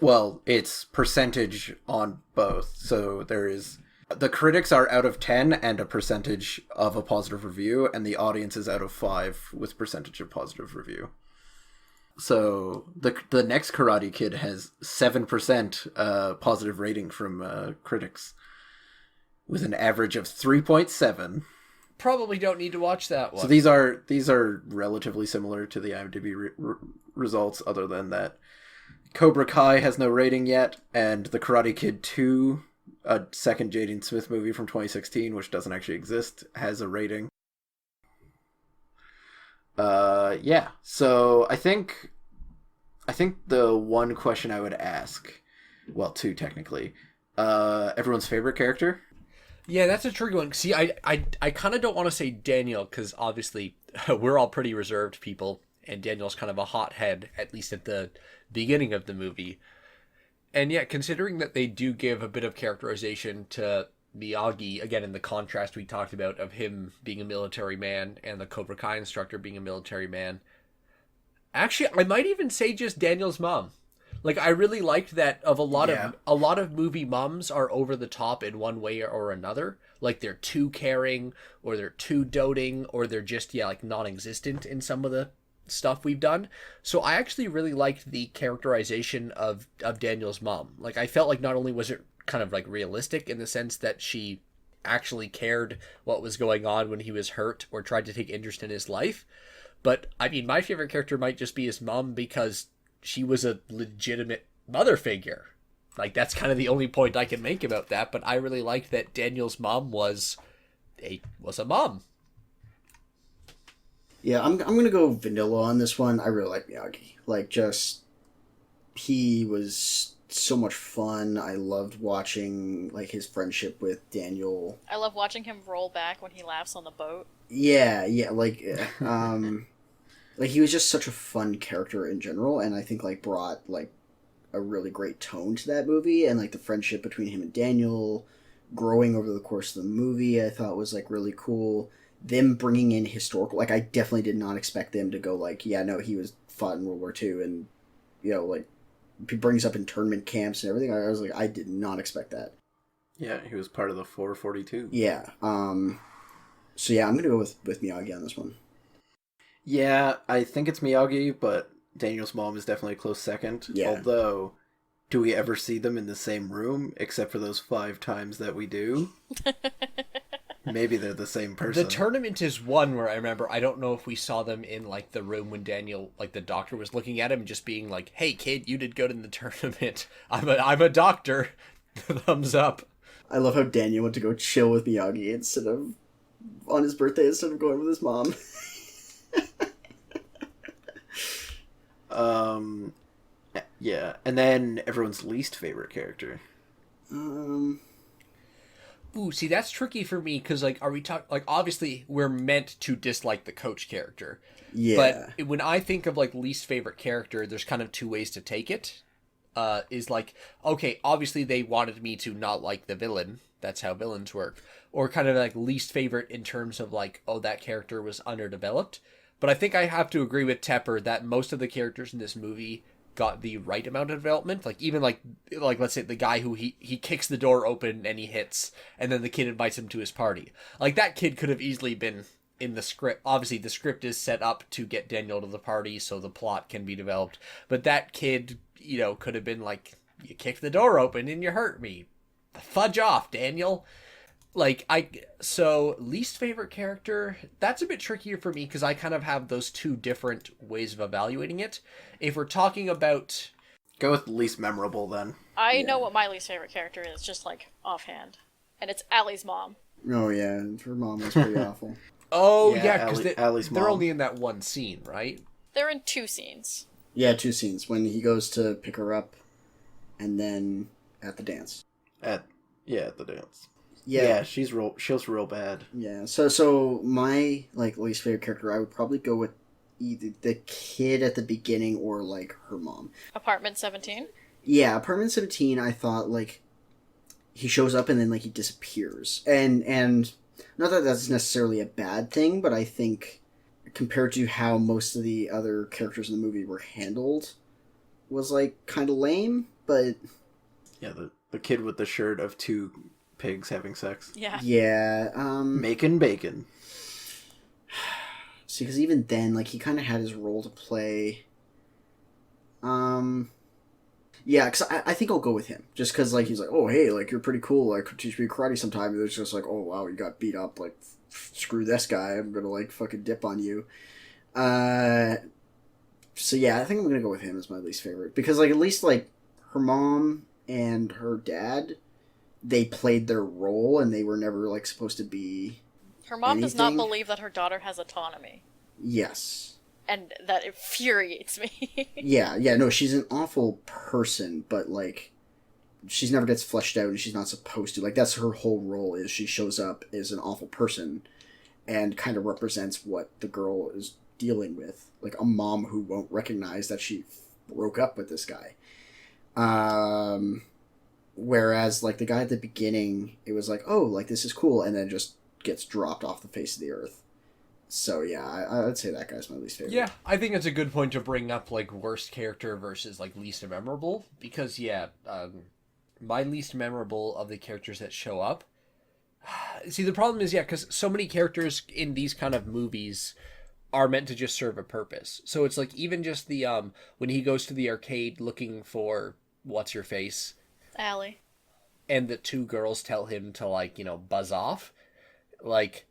S1: Well, it's percentage on both. So there is the critics are out of 10 and a percentage of a positive review, and the audience is out of 5 with percentage of positive review. So the next Karate Kid has 7% positive rating from critics, with an average of 3.7.
S3: Probably don't need to watch that one.
S1: So these are relatively similar to the IMDb results, other than that Cobra Kai has no rating yet, and The Karate Kid 2, a second Jaden Smith movie from 2016, which doesn't actually exist, has a rating. Yeah. So I think the one question I would ask, well, two technically, everyone's favorite character.
S3: Yeah, that's a tricky one. See, I kind of don't want to say Daniel, because obviously we're all pretty reserved people, and Daniel's kind of a hothead, at least at the beginning of the movie. And yet, considering that they do give a bit of characterization to Miyagi, again, in the contrast we talked about of him being a military man and the Cobra Kai instructor being a military man, actually, I might even say just Daniel's mom. Like, I really liked that a lot of movie moms are over the top in one way or another. Like, they're too caring, or they're too doting, or they're just, like, non-existent in some of the stuff we've done. So I actually really liked the characterization of Daniel's mom. Like, I felt like not only was it kind of, like, realistic in the sense that she actually cared what was going on when he was hurt or tried to take interest in his life, but, I mean, my favorite character might just be his mom because she was a legitimate mother figure. Like, that's kind of the only point I can make about that, but I really liked that Daniel's mom was a mom.
S4: Yeah, I'm gonna go vanilla on this one. I really like Miyagi. Like, just he was so much fun. I loved watching like his friendship with Daniel.
S2: I love watching him roll back when he laughs on the boat.
S4: Yeah, like like he was just such a fun character in general, and I think like brought like a really great tone to that movie, and like the friendship between him and Daniel growing over the course of the movie, I thought was like really cool. Them bringing in historical, like I definitely did not expect them to go like, yeah, no, he was fought in World War II, and like he brings up internment camps and everything. I was like, I did not expect that.
S1: Yeah, he was part of the 442.
S4: Yeah. So yeah, I'm gonna go with Miyagi on this one.
S1: Yeah, I think it's Miyagi, but Daniel's mom is definitely a close second.
S4: Yeah.
S1: Although, do we ever see them in the same room, except for those 5 times that we do? Maybe they're the same person.
S3: The tournament is one where I remember, I don't know if we saw them in, like, the room when Daniel, like, the doctor was looking at him and just being like, hey, kid, you did good in the tournament. I'm a doctor. Thumbs up.
S4: I love how Daniel went to go chill with Miyagi on his birthday instead of going with his mom.
S1: Yeah, and then everyone's least favorite character.
S4: Um,
S3: Ooh, see, that's tricky for me because, like, are we talking, like, obviously we're meant to dislike the coach character.
S4: yeah.
S3: But when I think of, like, least favorite character, there's kind of two ways to take it. Is like, okay, obviously they wanted me to not like the villain. That's how villains work. Or kind of like least favorite in terms of, like, oh, that character was underdeveloped. But I think I have to agree with Tepper that most of the characters in this movie got the right amount of development. Like even like let's say the guy who he kicks the door open and he hits, and then the kid invites him to his party. Like that kid could have easily been in the script. Obviously the script is set up to get Daniel to the party so the plot can be developed. But that kid, you know, could have been like, you kicked the door open and you hurt me. Fudge off, Daniel. So least favorite character, that's a bit trickier for me because I kind of have those two different ways of evaluating it. If we're talking about,
S1: Go with least memorable then.
S2: I know what my least favorite character is, just like offhand, and it's Allie's mom.
S4: Oh yeah, her mom was pretty awful.
S3: oh
S1: Yeah,
S3: yeah, because
S1: Allie's
S3: they're
S1: mom.
S3: only in that one scene, right?
S2: They're in 2 scenes.
S4: Yeah, 2 scenes when he goes to pick her up, and then at the dance.
S1: At the dance.
S4: Yeah,
S1: Yeah, she's real bad.
S4: yeah. So my like least favorite character, I would probably go with either the kid at the beginning or like her mom.
S2: Apartment 17.
S4: Yeah, Apartment 17. I thought like he shows up and then like he disappears, and not that that's necessarily a bad thing, but I think compared to how most of the other characters in the movie were handled, was like kind of lame. But
S1: Yeah, the kid with the shirt of 2 pigs having sex.
S2: Yeah.
S4: yeah,
S1: Making bacon.
S4: see, because even then, like he kind of had his role to play. Yeah, because I think I'll go with him. Just because, like, he's like, oh, hey, like, you're pretty cool. Like, teach me karate sometime. And it's just like, oh, wow, you got beat up. Like, screw this guy. I'm going to, like, fucking dip on you. So, yeah, I think I'm going to go with him as my least favorite. Because, like, at least, like, her mom and her dad, they played their role. And they were never, like, supposed to be
S2: Her mom does not
S4: anything.
S2: believe that her daughter has autonomy,
S4: Yes.
S2: and that infuriates me.
S4: Yeah, no, she's an awful person, but, like, she's never gets fleshed out and she's not supposed to. Like, that's her whole role, is she shows up as an awful person and kind of represents what the girl is dealing with. Like, a mom who won't recognize that she broke up with this guy. Whereas, like, the guy at the beginning, it was like, oh, like, this is cool, and then just gets dropped off the face of the earth. So yeah, I would say that guy's my least favorite.
S3: Yeah, I think it's a good point to bring up, like, worst character versus, like, least memorable. Because, yeah, my least memorable of the characters that show up. See, the problem is, yeah, because so many characters in these kind of movies are meant to just serve a purpose. So it's like, even just the, when he goes to the arcade looking for what's-your-face,
S2: Allie.
S3: and the 2 girls tell him to, like, you know, buzz off, like,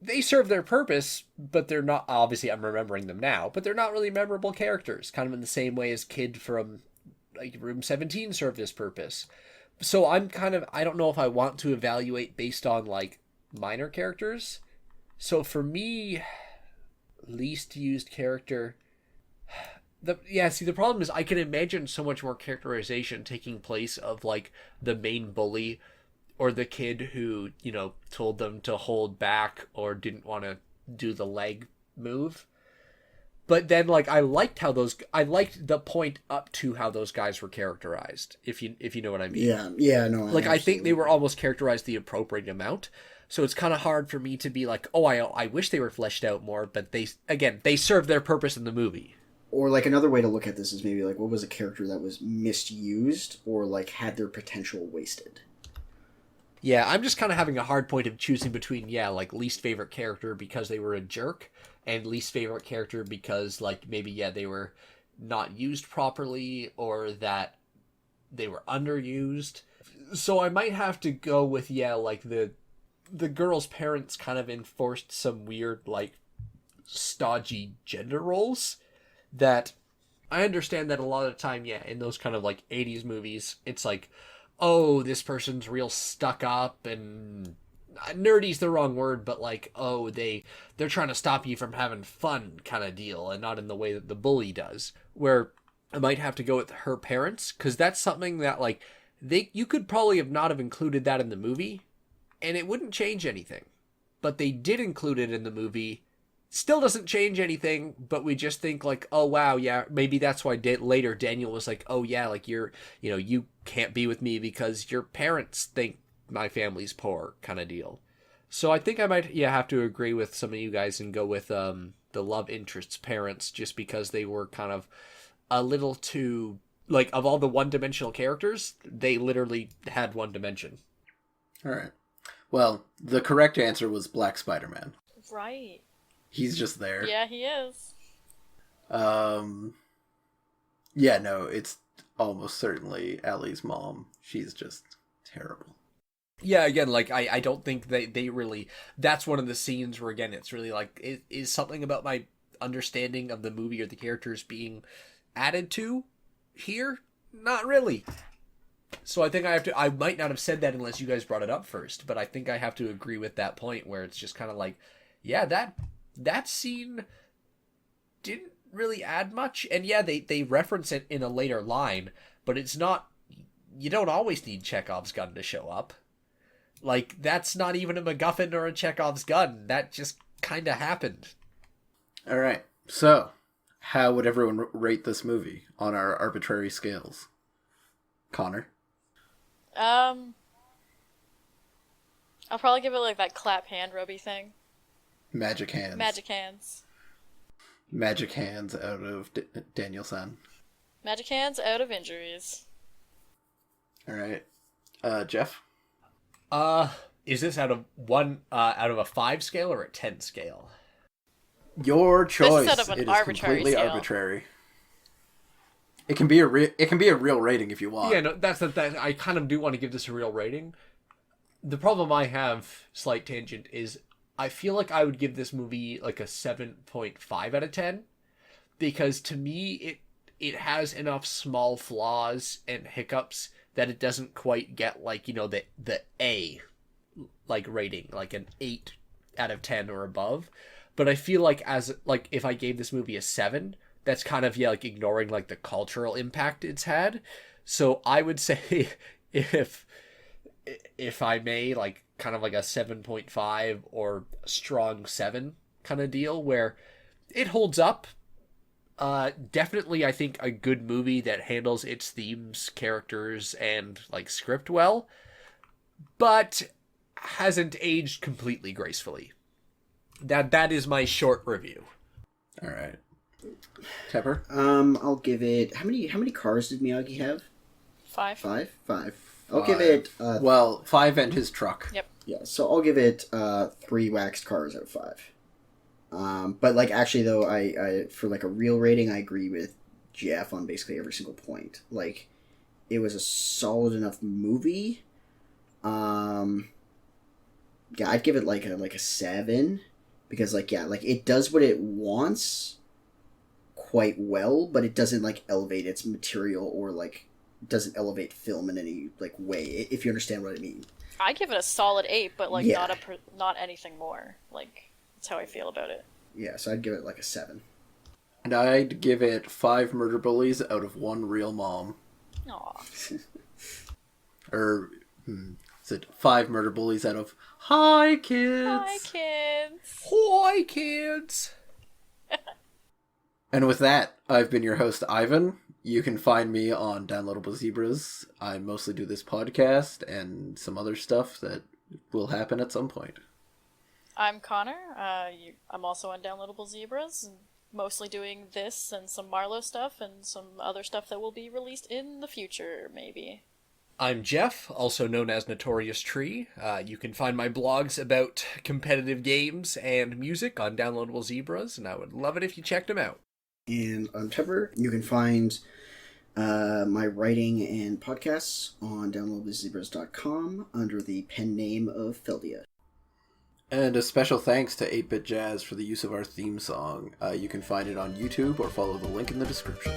S3: they serve their purpose, but they're not, obviously I'm remembering them now, but they're not really memorable characters, kind of in the same way as Kid from, like, Room 17 served his purpose. So I don't know if I want to evaluate based on, like, minor characters. So for me, least used character, the problem is I can imagine so much more characterization taking place of, like, the main bully, or the kid who, you know, told them to hold back or didn't want to do the leg move. But then, like, I liked the point up to how those guys were characterized, if you know what I mean.
S4: Yeah, no.
S3: Like, I think they were almost characterized the appropriate amount. So it's kind of hard for me to be like, oh, I wish they were fleshed out more, but they served their purpose in the movie.
S4: Or, like, another way to look at this is maybe, like, what was a character that was misused or, like, had their potential wasted?
S3: Yeah, I'm just kind of having a hard point of choosing between, yeah, like, least favorite character because they were a jerk, and least favorite character because, like, maybe, yeah, they were not used properly, or that they were underused. So I might have to go with, yeah, like, the girl's parents kind of enforced some weird, like, stodgy gender roles that I understand that a lot of the time, yeah, in those kind of, like, 80s movies, it's like, oh, this person's real stuck up, and nerdy's the wrong word, but, like, oh, they're trying to stop you from having fun kind of deal, and not in the way that the bully does. Where I might have to go with her parents, because that's something that, like, you could probably have included that in the movie, and it wouldn't change anything. But they did include it in the movie. Still doesn't change anything, but we just think, like, oh, wow, yeah, maybe that's why later Daniel was like, oh, yeah, like, you can't be with me because your parents think my family's poor, kind of deal. So I think I might, have to agree with some of you guys and go with the love interest's parents, just because they were kind of a little too, like, of all the one-dimensional characters, they literally had one dimension.
S1: All right. Well, the correct answer was Black Spider-Man.
S2: Right.
S1: He's just there.
S2: Yeah, he is.
S1: Yeah, no, it's almost certainly Ellie's mom. She's just terrible.
S3: Yeah, again, like, I don't think they really... That's one of the scenes where, again, it's really, like, is something about my understanding of the movie or the characters being added to here? Not really. So I think I might not have said that unless you guys brought it up first, but I think I have to agree with that point where it's just kind of like, yeah, that scene didn't really add much. And yeah, they reference it in a later line, but it's not... You don't always need Chekhov's gun to show up. Like, that's not even a MacGuffin or a Chekhov's gun. That just kind of happened.
S1: All right. So, how would everyone rate this movie on our arbitrary scales? Connor?
S2: I'll probably give it like that clap hand rubby thing.
S1: Magic hands.
S2: Magic hands.
S1: Magic hands out of Daniel-san.
S2: Magic hands out of injuries.
S1: All right. Jeff?
S3: Is this out of a 5 scale or a 10 scale?
S1: Your choice.
S2: This is out of an
S1: it is
S2: arbitrary
S1: completely
S2: scale.
S1: Arbitrary. It can be a real rating if you want.
S3: Yeah, no, that's the thing. I kind of do want to give this a real rating. The problem I have, slight tangent, is I feel like I would give this movie like a 7.5 out of 10, because to me it has enough small flaws and hiccups that it doesn't quite get, like, the A like rating, like an 8 out of 10 or above. But I feel like if I gave this movie a 7, that's kind of, like, ignoring, like, the cultural impact it's had. So I would say if I may, like, kind of like a 7.5 or strong 7 kind of deal, where it holds up. Definitely, I think, a good movie that handles its themes, characters, and, like, script well, but hasn't aged completely gracefully. That is my short review.
S1: All right. Tepper?
S4: I'll give it... How many cars did Miyagi have?
S2: 5.
S4: 5? 5. I'll give it...
S1: 5 and his truck.
S2: Yep.
S4: Yeah, so I'll give it 3 waxed cars out of 5. But, like, actually, though, I for, like, a real rating, I agree with Jeff on basically every single point. Like, it was a solid enough movie. Yeah, I'd give it, like a 7. Because, like, yeah, like, it does what it wants quite well, but it doesn't, like, elevate its material or, like, doesn't elevate film in any, like, way, if you understand what I mean.
S2: I give it a solid 8, but, like,
S4: Yeah.
S2: not anything more. Like, that's how I feel about it.
S4: Yeah, so I'd give it, like, a 7.
S1: And I'd give it 5 murder bullies out of 1 real mom.
S2: Aw.
S1: Or, is it 5 murder bullies out of Hi, kids?
S2: Hi, kids.
S3: Hi, kids!
S1: And with that, I've been your host, Ivan. You can find me on Downloadable Zebras. I mostly do this podcast and some other stuff that will happen at some point.
S2: I'm Connor. I'm also on Downloadable Zebras, and mostly doing this and some Marlowe stuff and some other stuff that will be released in the future, maybe.
S3: I'm Jeff, also known as Notorious Tree. You can find my blogs about competitive games and music on Downloadable Zebras, and I would love it if you checked them out.
S4: And I'm Tepper. You can find my writing and podcasts on downloadablezebras.com under the pen name of Feldia.
S1: And a special thanks to 8-Bit Jazz for the use of our theme song. You can find it on YouTube or follow the link in the description.